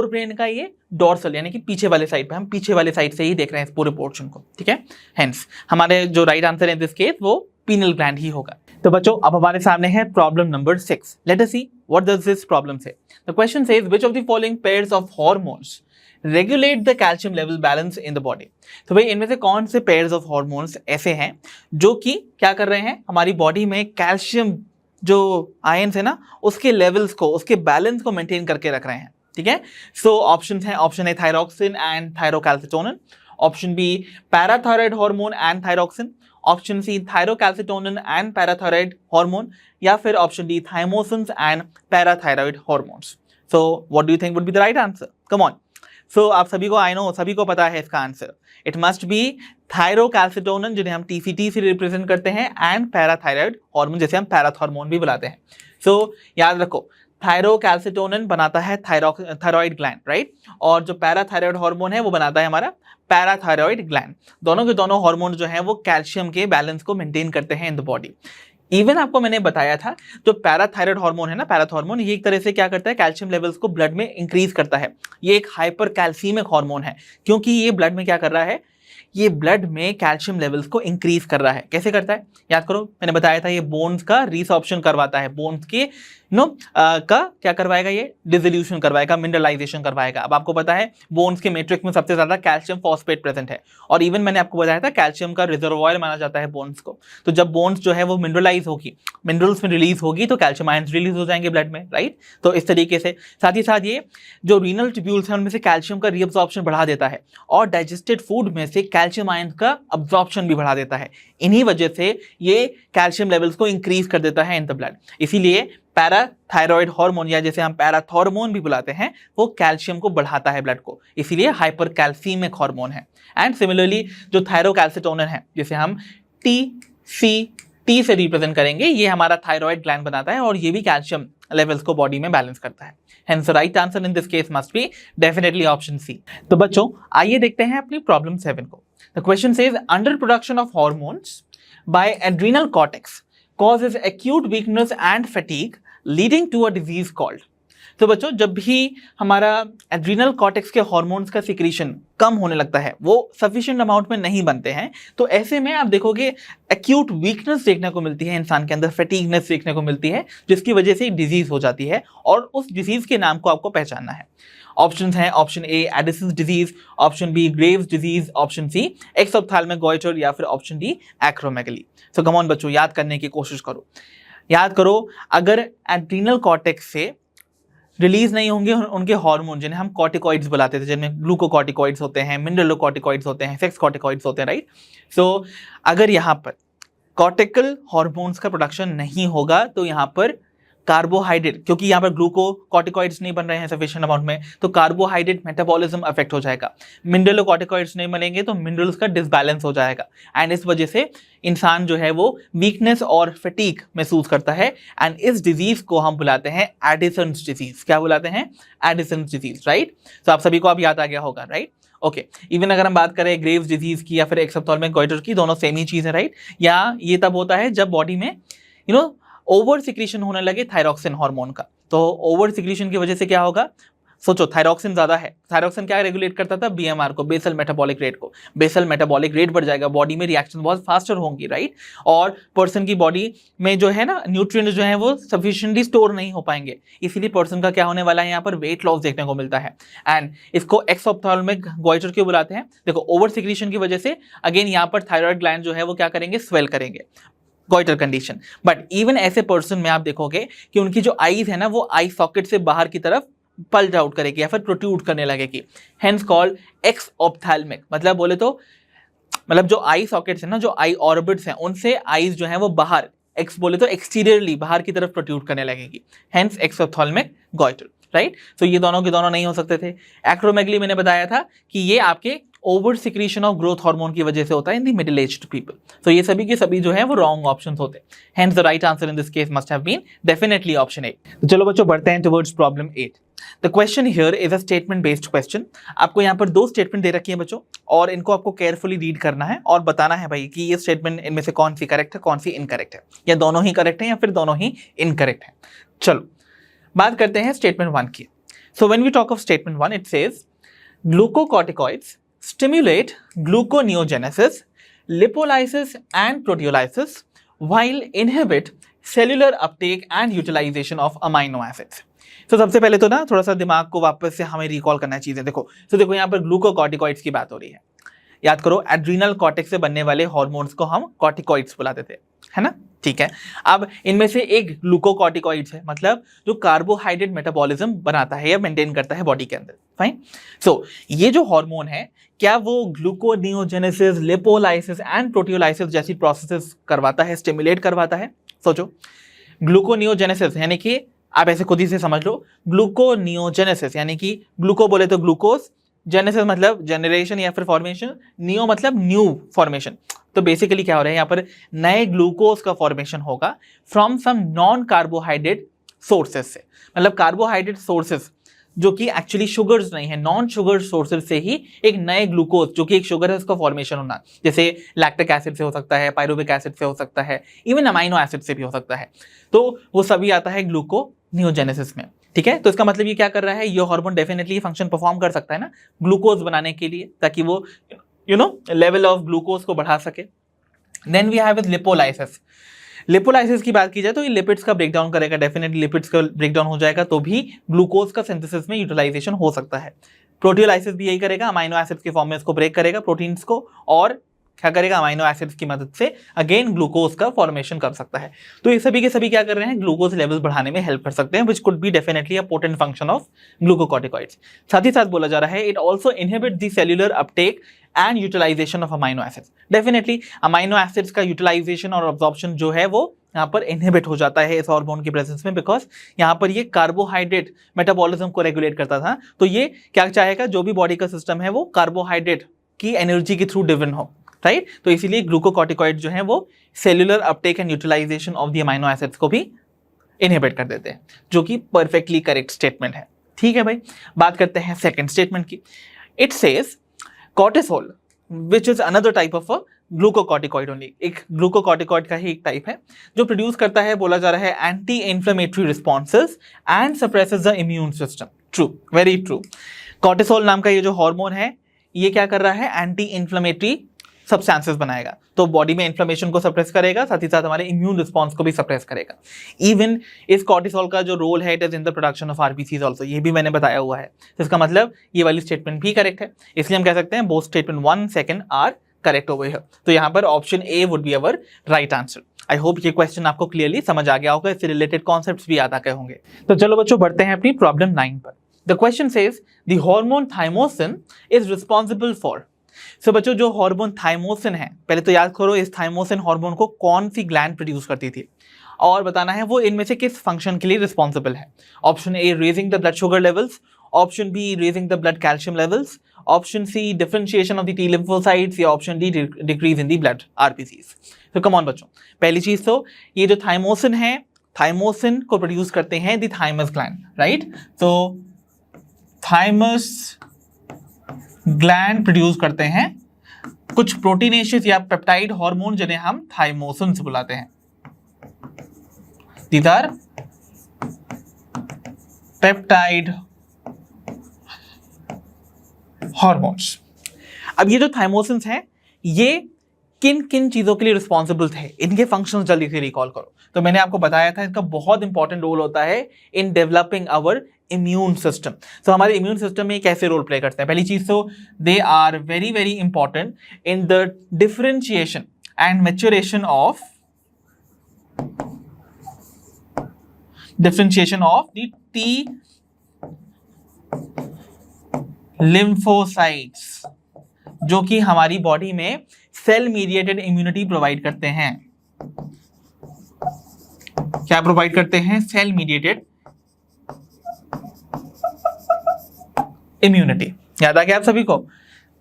ब्रेन का ये डोर्सल, यानी कि पीछे वाले साइड पे, हम पीछे वाले साइड से ही देख रहे हैं इस पूरे पोर्शन को, ठीक है। हेंस हमारे जो राइट आंसर है इन दिस केस वो पीनियल ग्लैंड ही होगा। तो बच्चों अब हमारे सामने है problem number 6। Let us see what does this problem say. The question says which of the following pairs of hormones regulate the calcium level balance in the body. तो भाई इनमें से कौन से पेयर्स ऑफ हार्मोन्स ऐसे हैं जो कि क्या कर रहे हैं, हमारी बॉडी में कैल्शियम जो आयंस है ना, उसके लेवल्स को, उसके बैलेंस को मेंटेन करके रख रहे हैं, ठीक है। सो ऑप्शन है, option A thyroxine and thyrocalcitonin, option B parathyroid hormone and thyroxine, option C thyrocalcitonin and parathyroid hormone, या फिर option D thymosins and parathyroid hormones. So what do you think would be the right answer? Come on. So आप सभी को, I know सभी को पता है इसका answer, it must B thyrocalcitonin, जिन्हें हम TCT से रिप्रेजेंट करते हैं, एंड पैराथायरॉयड हार्मोन, जैसे हम पैराथॉर्मोन भी बुलाते हैं। सो याद रखो, थायरोकैल्सिटोनिन बनाता है थायरॉयड ग्लैंड, राइट, और जो पैराथायरॉयड हार्मोन है वो बनाता है हमारा पैराथायरॉयड ग्लैंड। दोनों के दोनों हार्मोन जो हैं वो कैल्शियम के बैलेंस को मेंटेन करते हैं इन द बॉडी। इवन आपको मैंने बताया था, जो पैराथायरॉयड हार्मोन है ना, पैराथॉर्मोन, ये एक तरह से क्या करता है, कैल्शियम लेवल्स को ब्लड में इंक्रीज करता है। ये एक हाइपर कैल्सीमिक हार्मोन है, क्योंकि ये ब्लड में क्या कर रहा है, ये ब्लड में कैल्शियम लेवल्स को इंक्रीज कर रहा है। कैसे करता है, याद करो मैंने बताया था, ये बोन्स का रिसॉर्प्शन करवाता है, बोन्स के का क्या करवाएगा, ये डिसोल्यूशन करवाएगा, मिनरलाइजेशन करवाएगा। अब आपको पता है बोन्स के मैट्रिक्स में सबसे ज्यादा कैल्शियम फॉस्फेट प्रेजेंट है, और इवन मैंने आपको बताया था कैल्शियम का रिजर्वॉयर माना जाता है बोन्स को। तो जब बोन्स जो है वो मिनरलाइज होगी, मिनरल्स में रिलीज होगी, तो कैल्शियम आयंस रिलीज हो जाएंगे ब्लड में, राइट। तो इस तरीके से साथ ही साथ ये जो रीनल ट्यूब्यूल्स हैं उनमें से कैल्शियम का रीअब्जॉर्प्शन बढ़ा देता है, और डाइजेस्टेड फूड में से कैल्शियम आयंस का अब्जॉर्प्शन भी बढ़ा देता है। इन्हीं वजह से ये कैल्शियम लेवल्स को इंक्रीज कर देता है इन द ब्लड। इसीलिए पैराथायरॉयड हार्मोन, या जैसे हम पैराथॉर्मोन भी बुलाते हैं, वो कैल्शियम को बढ़ाता है ब्लड को, इसीलिए हाइपरकैल्सीमिक हार्मोन है। एंड सिमिलरली जो थायरोकैल्सिटोनिन है, जिसे हम टी से रिप्रेजेंट करेंगे, ये हमारा थायराइड ग्लैंड बनाता है, और ये भी कैल्शियम लेवल्स को बॉडी में बैलेंस करता है। Hence the right answer in this case must be definitely option C. तो बच्चों आइए देखते हैं अपनी प्रॉब्लम 7 को। The question says under production of hormones by adrenal cortex causes acute weakness and fatigue leading to a disease called। तो बच्चों जब भी हमारा एड्रीनल कॉर्टेक्स के हार्मोन्स का सिक्रीशन कम होने लगता है, वो सफिशिएंट अमाउंट में नहीं बनते हैं, तो ऐसे में आप देखोगे एक्यूट वीकनेस देखने को मिलती है इंसान के अंदर, फैटिगनेस देखने को मिलती है, जिसकी वजह से डिजीज हो जाती है, और उस डिजीज के नाम को आपको पहचानना है। ऑप्शन हैं option A Addison's disease, option B Graves disease, option C exophthalmic goitre, या फिर option D acromegaly. So come on बच्चों, याद करने की कोशिश करो। याद करो, अगर एड्रीनल कॉर्टेक्स से रिलीज नहीं होंगे उनके हार्मोन, जिन्हें हम कॉर्टिकॉइड्स बुलाते थे, जिनमें ग्लूकोकॉर्टिकॉइड्स होते हैं, मिनरलोकॉर्टिकॉइड्स होते हैं, सेक्स कॉर्टिकॉइड्स होते हैं, राइट। सो अगर यहाँ पर कॉर्टिकल हार्मोन्स का प्रोडक्शन नहीं होगा, तो यहाँ पर कार्बोहाइड्रेट, क्योंकि यहाँ पर ग्लूकोकॉर्टिकॉइड्स नहीं बन रहे हैं सफिशिएंट अमाउंट में, तो कार्बोहाइड्रेट मेटाबॉलिज्म अफेक्ट हो जाएगा। मिनरलोकॉर्टिकॉइड्स नहीं बनेंगे तो मिनरल्स का डिसबैलेंस हो जाएगा, एंड इस वजह से इंसान जो है वो वीकनेस और फटीग महसूस करता है, एंड इस डिजीज को हम बुलाते हैं एडिसन्स डिजीज। क्या बुलाते हैं? Edison's disease, right. तो आप सभी को अब याद आ गया होगा, राइट। ओके, इवन अगर हम बात करें ग्रेव्स डिजीज की या फिर एक्सोप्थैल्मिक गॉइटर की, दोनों सेम ही चीज है, राइट। या ये तब होता है जब बॉडी में ओवर सिक्रीशन होने लगे थायरॉक्सिन हार्मोन का। तो ओवर सिक्रीशन की वजह से क्या होगा, सोचो थायरॉक्सिन ज्यादा है, थायरॉक्सिन क्या रेगुलेट करता था? बीएमआर को, बेसल मेटाबॉलिक रेट को। बेसल मेटाबॉलिक रेट बढ़ जाएगा, बॉडी में रिएक्शन बहुत फास्टर होंगी, राइट। और पर्सन की बॉडी में जो है ना न्यूट्रिएंट्स जो है वो सफिशिएंटली स्टोर नहीं हो पाएंगे, इसीलिए पर्सन का क्या होने वाला है, यहाँ पर वेट लॉस देखने को मिलता है। एंड इसको एक्सोप्थैल्मिक गॉइटर क्यों बुलाते हैं? देखो, ओवर सिक्रीशन की वजह से अगेन यहाँ पर थायराइड ग्लैंड जो है वो क्या करेंगे? स्वेल करेंगे, गॉइटर कंडीशन। बट इवन ऐसे पर्सन में आप देखोगे कि उनकी जो आईज है ना, वो आई सॉकेट से बाहर की तरफ पल्ज आउट करेगी या फिर प्रोट्रूड करने लगेगी, हेंस कॉल्ड एक्सओप्थैल्मिक। मतलब बोले तो जो आई सॉकेट्स है ना, जो आई ऑर्बिट्स हैं, उनसे आईज जो है वो बाहर, एक्स बोले तो एक्सटीरियरली बाहर की तरफ प्रोट्रूड करने लगेगी, हेंस एक्सओप्थैल्मिक गॉइटर, राइट। सो ये दोनों के दोनों नहीं हो सकते थे। एक्रोमेगली मैंने बताया था कि ये आपके over secretion of growth hormone की वजह से होता है in the middle aged people. तो ये सभी के सभी जो है वो रॉन्ग ऑप्शंस होते हैं, hence the right answer in this case must have been definitely option A. तो चलो बच्चों बढ़ते हैं towards problem 8। The question here is a statement based question. आपको यहाँ पर 2 स्टेटमेंट दे रखी है बच्चों, और इनको आपको केयरफुली रीड करना है और बताना है भाई कि ये स्टेटमेंट इनमें से कौन सी करेक्ट है, कौन सी इनकरेक्ट है, या दोनों ही करेक्ट है या फिर दोनों ही इनकरेक्ट है। चलो बात करते हैं स्टेटमेंट 1 की। So when we talk of statement 1, it says glucocorticoids stimulate gluconeogenesis, lipolysis and proteolysis while inhibit cellular uptake and utilization of amino acids। तो सबसे पहले तो ना थोड़ा सा दिमाग को वापस से हमें रिकॉल करना है चीजें। देखो यहाँ पर ग्लूकोकॉर्टिकॉइड्स की बात हो रही है। याद करो, एड्रीनल कॉर्टेक्स से बनने वाले हार्मोन्स को हम कॉर्टिकॉइड्स बुलाते थे, है ना, ठीक है। अब इनमें से एक ग्लूकोकॉर्टिकॉइड्स है, मतलब जो कार्बोहाइड्रेट मेटाबॉलिज्म बनाता है या मेंटेन करता है बॉडी के अंदर, फाइन। सो ये जो हार्मोन है, क्या वो ग्लूकोनियोजेनेसिस, लिपोलाइसिस एंड प्रोटियोलाइसिस जैसी प्रोसेसेस करवाता है, स्टिमुलेट करवाता है? सोचो, ग्लूकोनियोजेनेसिस यानी कि आप ऐसे खुद ही से समझ लो, ग्लूकोनियोजेनेसिस यानी कि ग्लूको बोले तो ग्लूकोज, जेनेसिस मतलब जनरेशन या फिर फॉर्मेशन, नियो मतलब न्यू फॉर्मेशन। तो बेसिकली क्या हो रहा है, यहाँ पर नए ग्लूकोज का फॉर्मेशन होगा from some non carbohydrate sources से। मतलब कार्बोहाइड्रेट सोर्सेस जो कि एक्चुअली शुगर्स नहीं है, नॉन शुगर सोर्सेस से ही एक नए ग्लूकोज जो कि एक शुगर है उसका फॉर्मेशन होना, जैसे लैक्टिक एसिड से हो सकता है, पायरुविक एसिड से हो सकता है, इवन अमाइनो एसिड से भी हो सकता है। तो वो सभी आता है ग्लूकोनियोजेनेसिस में, ठीक है। तो इसका मतलब ये क्या कर रहा है, ये हार्मोन डेफिनेटली फंक्शन परफॉर्म कर सकता है ना ग्लूकोज बनाने के लिए, ताकि वो लेवल ऑफ ग्लूकोज को बढ़ा सके। Then we have lipolysis. Lipolysis की बात की जाए तो ये लिपिड्स का ब्रेकडाउन करेगा, डेफिनेटली लिपिड्स का ब्रेकडाउन हो जाएगा तो भी ग्लूकोज का सिंथेसिस में यूटिलाइजेशन हो सकता है। प्रोटियोलाइसिस भी यही करेगा, अमाइनो एसिड्स के फॉर्म में इसको ब्रेक करेगा प्रोटीन्स को, और क्या करेगा, अमाइनो एसिड्स की मदद से अगेन ग्लूकोज का फॉर्मेशन कर सकता है। तो ये सभी के सभी क्या कर रहे हैं, ग्लूकोज लेवल बढ़ाने में हेल्प कर सकते हैं, which could be definitely a potent function of glucocorticoids. साथ ही साथ बोला जा रहा है it also inhibit the cellular uptake and utilisation of amino acids. Definitely amino acids का यूटिलाइजेशन और अब्जॉर्प्शन जो है वो यहाँ पर इनहिबिट हो जाता है इस हार्मोन की प्रेजेंस में, बिकॉज यहाँ पर ये कार्बोहाइड्रेट मेटाबॉलिज्म को रेगुलेट करता था। तो ये क्या चाहेगा, जो भी बॉडी का सिस्टम है वो कार्बोहाइड्रेट की एनर्जी के थ्रू ड्रिवन हो, राइट। तो इसीलिए ग्लूकोकॉर्टिकॉइड जो है वो cellular uptake and utilisation of the amino acids को भी इनहिबिट कर देते हैं, जो कि परफेक्टली करेक्ट स्टेटमेंट है। ठीक है भाई, बात करते हैं सेकंड स्टेटमेंट की। It says cortisol which is another type of a glucocorticoid only, एक ग्लूकोकॉर्टिकॉइड का ही एक टाइप है जो प्रोड्यूस करता है, बोला जा रहा है, anti inflammatory responses and suppresses the immune system. True, very true. Cortisol नाम का ये जो हार्मोन है ये क्या कर रहा है, एंटी इन्फ्लेमेटरी सब्सटेंसेस बनाएगा, तो बॉडी में इन्फ्लेमेशन को सप्रेस करेगा, साथ ही साथ हमारे इम्यून रिस्पॉन्स को भी सप्रेस करेगा। इवन इस कॉर्टिसोल का जो रोल है it is in the production of RBCs also, ये भी मैंने बताया हुआ है। तो इसका मतलब ये वाली स्टेटमेंट भी करेक्ट है, इसलिए हम कह सकते हैं both statement 1 2 are correct over here. तो यहाँ पर option A would be our right answer. I hope ये क्वेश्चन आपको क्लियरली समझ आ गया होगा, इससे रिलेटेड कॉन्सेप्ट्स भी याद आ गए होंगे। तो चलो बच्चों बढ़ते हैं अपनी प्रॉब्लम 9 पर। The question says the hormone thymosin is responsible for. So बच्चों जो हार्मोन थाइमोसिन है, पहले तो याद करो इस थाइमोसिन हार्मोन को कौन सी ग्लैंड प्रोड्यूस करती थी, और बताना है वो इनमें से किस फंक्शन के लिए रिस्पॉन्सिबल है। Option A raising the blood sugar levels, option B raising the blood calcium levels, option C differentiation of the T lymphocytes, या option D decrease in the blood RBCs. तो कम ऑन बच्चों, पहली चीज तो ये जो thymosin है, thymosin को प्रोड्यूस करते हैं द थाइमस ग्लैंड, राइट। तो थाइमस ग्लैंड प्रोड्यूस करते हैं कुछ प्रोटीनेशियस या पेप्टाइड हार्मोन जिन्हें हम थाइमोसिन्स बुलाते हैं। These are peptide hormones. अब ये जो थाइमोसिन्स हैं ये किन किन चीजों के लिए रिस्पॉन्सिबल थे, इनके फंक्शंस जल्दी से रिकॉल करो। तो मैंने आपको बताया था इनका बहुत इंपॉर्टेंट रोल होता है in developing our immune system. तो हमारे इम्यून सिस्टम में कैसे रोल प्ले करते हैं, पहली चीज तो they are very very important in the differentiation and maturation of the T lymphocytes, जो कि हमारी बॉडी में सेल मीडिएटेड इम्यूनिटी प्रोवाइड करते हैं। क्या प्रोवाइड करते हैं, सेल मीडिएटेड इम्यूनिटी। याद आ गया आप सभी को,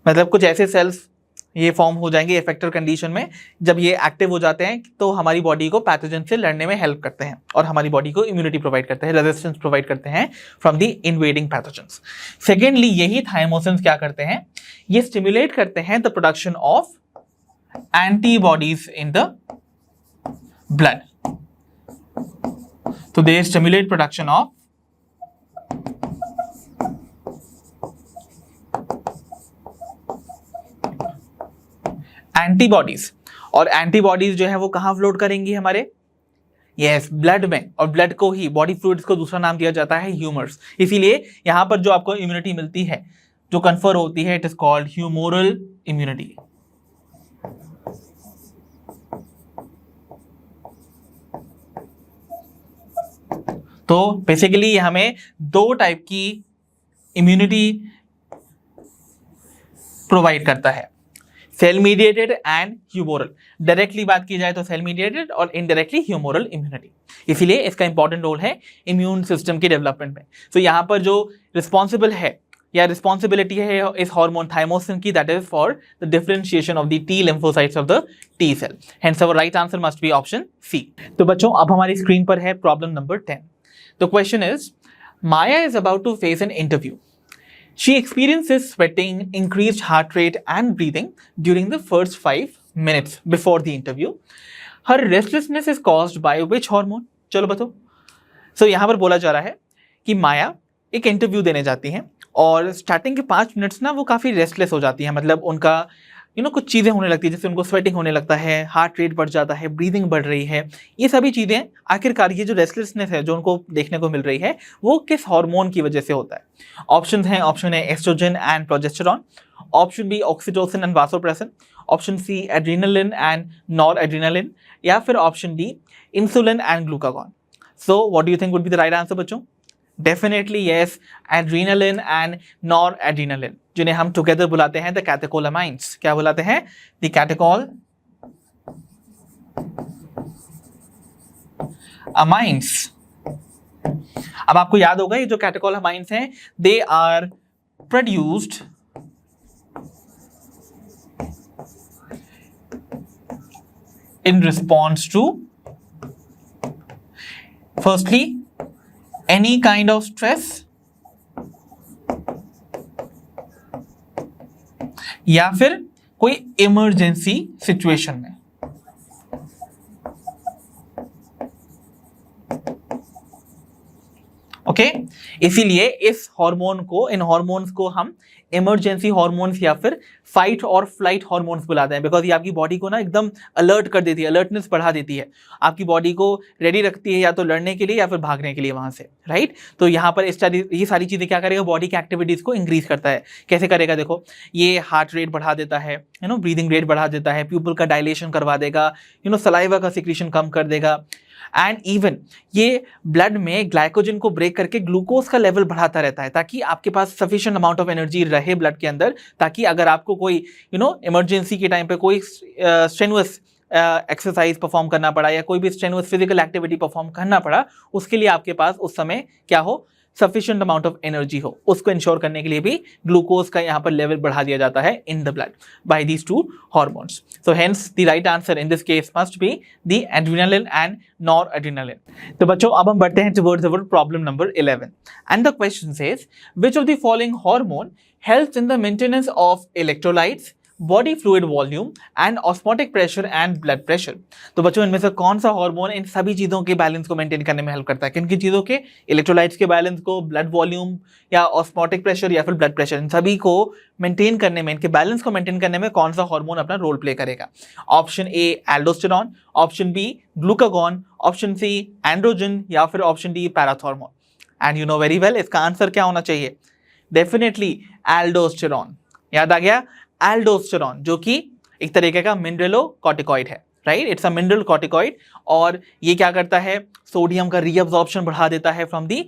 मतलब कुछ ऐसे सेल्स ये फॉर्म हो जाएंगे इफेक्टर कंडीशन में, जब ये एक्टिव हो जाते हैं तो हमारी बॉडी को पैथोजन से लड़ने में हेल्प करते हैं और हमारी बॉडी को इम्यूनिटी प्रोवाइड करते हैं, रेजिस्टेंस प्रोवाइड करते हैं from the invading pathogens. Secondly यही थाइमोसिन्स क्या करते हैं, ये स्टिमुलेट करते हैं the production of antibodies in the blood. तो they stimulate production of antibodies, और एंटीबॉडीज जो है वो कहां फ्लोट करेंगी हमारे, यस ब्लड में, और ब्लड को ही बॉडी फ्लूइड्स को दूसरा नाम दिया जाता है ह्यूमर्स। इसीलिए यहां पर जो आपको इम्यूनिटी मिलती है, जो कन्फर होती है, it is called humoral immunity. तो बेसिकली हमें दो टाइप की इम्यूनिटी प्रोवाइड करता है, cell mediated and humoral. Directly बात की जाए तो सेल मीडिएटेड और इनडायरेक्टली ह्यूमोरल इम्यूनिटी। इसीलिए इसका इंपॉर्टेंट रोल है इम्यून सिस्टम की डेवलपमेंट में। तो यहाँ पर जो रिस्पॉन्सिबल है या रिस्पॉन्सिबिलिटी है इस हार्मोन थाइमोसिन की, that is for the differentiation of the T lymphocytes of the T cell. Hence our right answer must be option C. तो बच्चों अब हमारी स्क्रीन पर है problem number 10। The question is Maya is about to face an interview. She experiences sweating, increased heart rate and breathing during the first 5 minutes before the interview. Her restlessness is caused by which hormone? चलो बताओ। So यहाँ पर बोला जा रहा है कि माया एक इंटरव्यू देने जाती हैं और स्टार्टिंग के 5 मिनट्स ना वो काफ़ी रेस्टलेस हो जाती हैं, मतलब उनका कुछ चीज़ें होने लगती है, जैसे उनको स्वेटिंग होने लगता है, हार्ट रेट बढ़ जाता है, ब्रीदिंग बढ़ रही है। ये सभी चीज़ें आखिरकार ये जो रेस्टलेसनेस है जो उनको देखने को मिल रही है वो किस हार्मोन की वजह से होता है। ऑप्शन है, option A oestrogen and progesterone, option B oxytocin and vasopressin, option C adrenaline and noradrenaline, या फिर option D insulin and glucagon. So what do you think would be the right answer बच्चों? Definitely yes, adrenaline and noradrenaline, जिन्हें हम together बुलाते हैं the catecholamines. क्या बुलाते हैं? The catechol amines. अब आपको याद होगा ये जो कैटेकोलामाइंस हैं they are produced in response to firstly any kind of stress या फिर कोई इमरजेंसी सिचुएशन में। ओके, इसीलिए इस हार्मोन को, इन हार्मोन्स को हम इमरजेंसी हार्मोन्स या फिर फाइट और फ्लाइट हार्मोन्स बुलाते हैं, बिकॉज ये आपकी बॉडी को ना एकदम अलर्ट कर देती है, अलर्टनेस बढ़ा देती है, आपकी बॉडी को रेडी रखती है या तो लड़ने के लिए या फिर भागने के लिए वहां से, राइट। तो यहाँ पर ये सारी चीजें क्या करेगा? बॉडी की एक्टिविटीज को इंक्रीज करता है। कैसे करेगा? देखो, ये हार्ट रेट बढ़ा देता है, ब्रीदिंग रेट बढ़ा देता है, प्यूपल का डायलेशन करवा देगा, सलाइवा का सिक्रीशन कम कर देगा, एंड इवन ये ब्लड में ग्लाइकोजन को ब्रेक करके ग्लूकोज का लेवल बढ़ाता रहता है, ताकि आपके पास सफिशिएंट अमाउंट ऑफ एनर्जी रहे ब्लड के अंदर, ताकि अगर आपको कोई इमरजेंसी के टाइम पे कोई स्ट्रेनुअस एक्सरसाइज परफॉर्म करना पड़ा या कोई भी स्ट्रेनुअस फिजिकल एक्टिविटी परफॉर्म करना पड़ा, उसके लिए आपके पास उस समय क्या हो? सफिशिएंट अमाउंट ऑफ एनर्जी हो। उसको इंश्योर करने के लिए भी ग्लूकोज का यहाँ पर लेवल बढ़ा दिया जाता है इन the blood bye these two hormones. So hence the right answer in this case must be the adrenaline and nor adrenaline. तो बच्चों अब हम बढ़ते हैं towards our problem number 11 and the question says which of the following hormone helps in the maintenance of electrolytes, body fluid volume and osmotic pressure and blood pressure. तो बच्चों इनमें से कौन सा हार्मोन इन सभी चीजों के बैलेंस को मेंटेन करने में हेल्प करता है? किन किन चीजों के? इलेक्ट्रोलाइट्स के बैलेंस को, ब्लड वॉल्यूम या ऑस्मोटिक प्रेशर या फिर ब्लड प्रेशर, इन सभी को मेंटेन करने में, इनके बैलेंस को मेंटेन करने में कौन सा हार्मोन अपना रोल प्ले करेगा? Option A aldosterone, option B glucagon, option C androgen, या फिर option D parathormone. And you know very well इसका आंसर क्या होना चाहिए? Definitely aldosterone. याद आ गया? एल्डोस्टेरॉन जो कि एक तरीके का मिनरलोकॉर्टिकॉइड है, right, it's a mineral corticoid, और ये क्या करता है? सोडियम का रीअब्जॉर्प्शन बढ़ा देता है फ्रॉम दी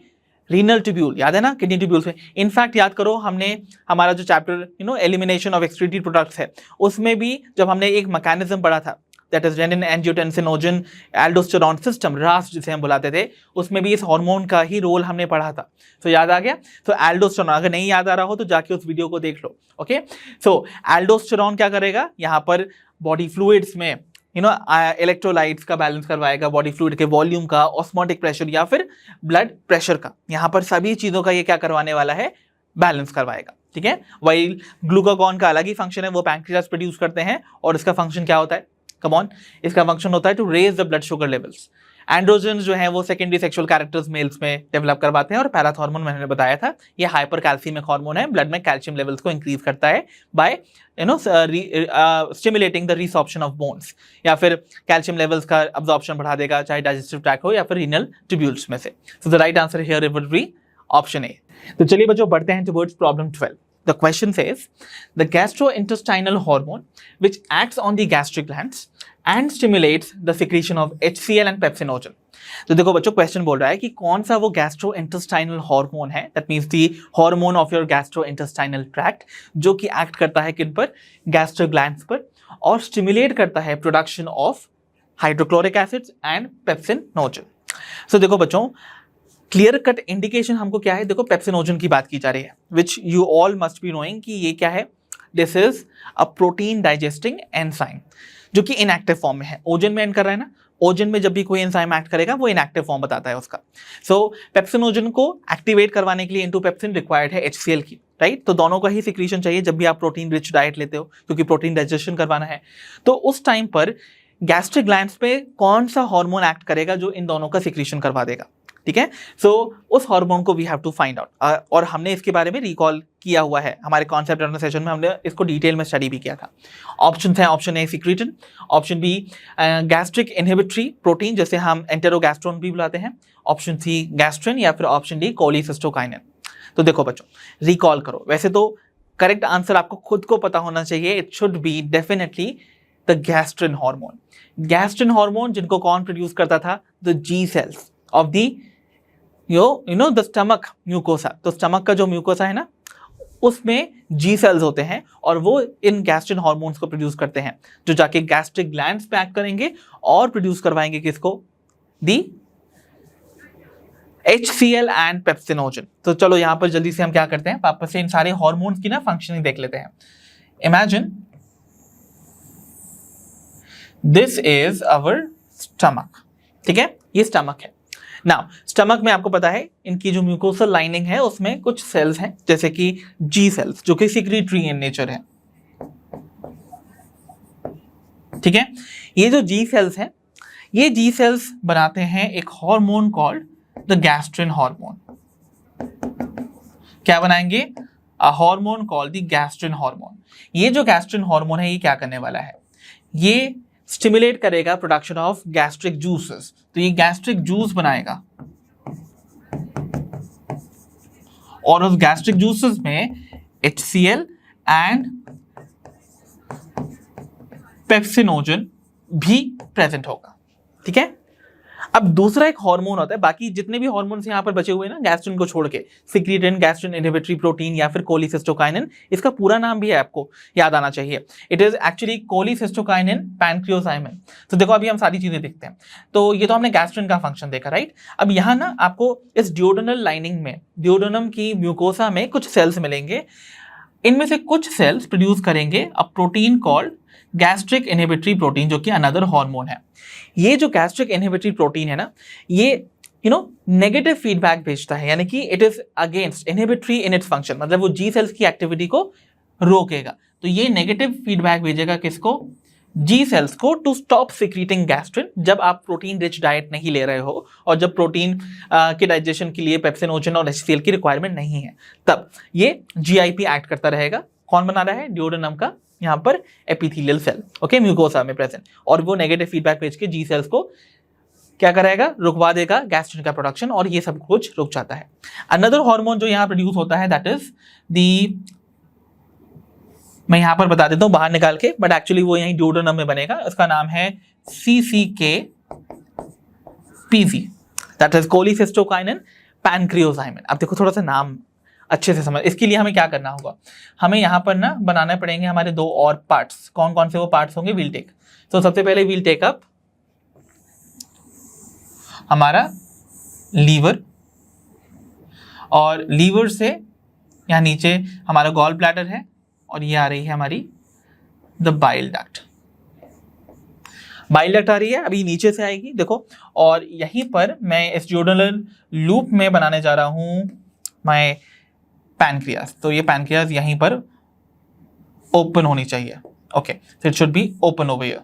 रीनल ट्यूब्यूल। याद है ना, किडनी ट्यूब्यूल्स में। इनफैक्ट याद करो, हमने हमारा जो chapter elimination of excreted products है, उसमें भी जब हमने एक मैकेनिज्म पढ़ा था, that is renin angiotensinogen aldosterone system, RAS जिसे हम बुलाते थे, उसमें भी इस हार्मोन का ही रोल हमने पढ़ा था। तो याद आ गया? तो एल्डोस्टेरॉन, अगर नहीं याद आ रहा हो तो जाके उस वीडियो को देख लो। ओके, सो एल्डोस्टेरॉन क्या करेगा? यहाँ पर बॉडी फ्लूइड्स में इलेक्ट्रोलाइट्स का बैलेंस करवाएगा, बॉडी फ्लूइड के वॉल्यूम का, ऑस्मोटिक प्रेशर या फिर ब्लड प्रेशर का, यहाँ पर सभी चीजों का ये क्या करवाने वाला है? बैलेंस करवाएगा। ठीक है, वही ग्लूकागॉन का अलग ही फंक्शन है, वो पैंक्रियास प्रोड्यूस करते हैं, और इसका फंक्शन क्या होता है? कम ऑन, इसका फंक्शन होता है to raise the blood sugar levels. Androgen जो है वो सेकेंडरी सेक्सुअल कैरेक्टर्स मेल्स में डेवलप करवाते हैं, और पैराथॉर्मोन मैंने बताया था ये हाइपर कैल्शियमिक हार्मोन है, ब्लड में कैल्शियम लेवल्स को इंक्रीज करता है by stimulating the resorption of bones, या फिर कैल्शियम लेवल्स का अब्जॉर्प्शन बढ़ा देगा, चाहे डाइजेस्टिव ट्रैक्ट हो या फिर रीनल ट्यूब्यूल्स में से। सो the right answer here would be option A. तो चलिए बच्चों बढ़ते हैं towards problem 12। The question says the gastrointestinal hormone which acts on the gastric glands and stimulates the secretion of HCl and pepsinogen। तो देखो बच्चों क्वेश्चन बोल रहा है कि कौन सा वो गैस्ट्रोइंटेस्टाइनल हार्मोन है, that means the hormone of your gastrointestinal tract, जो कि एक्ट करता है किन पर? गैस्ट्रिक ग्लैंड्स पर, और स्टिमुलेट करता है production of hydrochloric acids and pepsinogen. So देखो बच्चों क्लियर कट इंडिकेशन हमको क्या है? देखो पेप्सिनोजन की बात की जा रही है, which you all must be knowing कि ये क्या है? This is a protein digesting enzyme जो कि इनएक्टिव फॉर्म में है। ओजन में एंड कर रहा है ना, ओजन में जब भी कोई एंजाइम एक्ट करेगा वो इनएक्टिव फॉर्म बताता है उसका। सो पेप्सिनोजन को एक्टिवेट करवाने के लिए इनटू पेप्सिन रिक्वायर्ड है HCl की, राइट। तो दोनों का ही सिक्रीशन चाहिए जब भी आप प्रोटीन रिच डाइट लेते हो, क्योंकि प्रोटीन डाइजेशन करवाना है। तो उस टाइम पर गैस्ट्रिक ग्लैंड्स पे कौन सा हार्मोन एक्ट करेगा जो इन दोनों का सिक्रीशन करवा देगा? ठीक है। सो उस हार्मोन को we have to find out, और हमने इसके बारे में रिकॉल किया हुआ है हमारे कॉन्सेप्ट लर्नर सेशन में, हमने इसको डिटेल में स्टडी भी किया था। ऑप्शन है, option A secretin, option B gastric inhibitory protein जैसे हम एंटेरोगैस्ट्रोन भी बुलाते हैं, ऑप्शन सी गैस्ट्रिन, या फिर ऑप्शन डी कोलिसिस्टोकाइनिन। तो देखो बच्चों, रिकॉल करो। वैसे तो करेक्ट आंसर आपको खुद को पता होना चाहिए, it should be definitely the gastrin hormone. Gastrin hormone जिनको कौन प्रोड्यूस करता था? The G cells of the the stomach mucosa. तो स्टमक का जो म्यूकोसा है ना, उसमें जी सेल्स होते हैं और वो इन गैस्ट्रिन हार्मोन्स को प्रोड्यूस करते हैं, जो जाके गैस्ट्रिक ग्लैंड्स पे एक्ट करेंगे और प्रोड्यूस करवाएंगे किसको? दी HCl एंड पेप्सिनोजन। तो चलो यहां पर जल्दी से हम क्या करते हैं, वापस से इन सारे हार्मोन्स की ना फंक्शनिंग देख लेते हैं। Imagine this is our stomach, ठीक है, ये स्टमक है। नाउ स्टमक में आपको पता है इनकी जो म्यूकोसल लाइनिंग है उसमें कुछ सेल्स हैं, जैसे कि जी सेल्स जो कि सिक्रीटरी इन नेचर है, ठीक है। ये जो जी सेल्स हैं, ये जी सेल्स बनाते हैं एक hormone called the gastrin hormone. क्या बनाएंगे? अ hormone called the gastrin hormone. ये जो गैस्ट्रिन हार्मोन है, ये क्या करने वाला है? ये स्टिमुलेट करेगा प्रोडक्शन ऑफ गैस्ट्रिक जूसेस। तो ये गैस्ट्रिक जूस बनाएगा और उस गैस्ट्रिक जूसेस में HCl एंड पेप्सिनोजन भी प्रेजेंट होगा, ठीक है। अब दूसरा एक हार्मोन होता है, बाकी जितने भी हार्मोन्स यहाँ पर बचे हुए हैं ना गैस्ट्रिन को छोड़ के, सिक्रीटिन, गैस्ट्रिन इनहिबिटरी प्रोटीन या फिर कोलिसिस्टोकाइनिन, इसका पूरा नाम भी है आपको याद आना चाहिए। It is actually cholecystokinin pancreozymin. तो देखो अभी हम सारी चीजें देखते हैं। तो ये तो हमने गैस्ट्रिन का फंक्शन देखा, राइट। अब यहाँ ना आपको इस ड्यूोडेनल लाइनिंग में, ड्यूोडेनम की म्यूकोसा में कुछ सेल्स मिलेंगे। इनमें से कुछ सेल्स प्रोड्यूस करेंगे a protein called gastric inhibitory protein, जो कि अनदर हार्मोन है। ये जो गैस्ट्रिक इनहिबिटरी प्रोटीन है ना, ये नेगेटिव फीडबैक भेजता है, यानी कि it is against inhibitory in its function, मतलब वो जी सेल्स की एक्टिविटी को रोकेगा। तो ये नेगेटिव फीडबैक भेजेगा किसको? जी सेल्स को, टू स्टॉप सिक्रीटिंग गैस्ट्रिन। जब आप प्रोटीन रिच डाइट नहीं ले रहे हो और जब प्रोटीन के डाइजेशन के लिए पेप्सिनोजन और HCl की रिक्वायरमेंट नहीं है, तब ये GIP एक्ट करता रहेगा। कौन बना रहा है? ड्यूोडेनम का यहाँ पर एपिथेलियल सेल, ओके, म्यूकोसा में प्रेजेंट, और वो नेगेटिव फीडबैक भेज के जी सेल्स को क्या कराएगा? रुकवा देगा गैस्ट्रिन का प्रोडक्शन, और ये सब कुछ रुक जाता है। अनदर हार्मोन जो यहाँ प्रोड्यूस होता है, दैट इज दी, मैं यहाँ पर बता देता हूँ बाहर निकाल के, बट एक्चुअली वो यहीं ड्यूोडेनम में बनेगा। उसका नाम है CCK-PV, दैट इज कोलिसिस्टोकाइनिन पैनक्रियोसाइमिन। अब देखो थोड़ा सा नाम अच्छे से समझ, इसके लिए हमें क्या करना होगा? हमें यहाँ पर ना बनाने पड़ेंगे हमारे दो और पार्ट्स। कौन कौन से वो पार्ट्स होंगे? We'll take. तो सबसे पहले वील टेक अप हमारा लीवर, और लीवर से यहाँ नीचे हमारा गॉल ब्लैडर है, और ये आ रही है हमारी the bile duct. Bile duct आ रही है, अभी नीचे से आएगी देखो, और यहीं पर मैं इस ड्यूोडेनल लूप में बनाने जा रहा हूं मैं पैनक्रियास। तो ये पैनक्रियास यहीं पर ओपन होनी चाहिए, okay, so it should be open over here.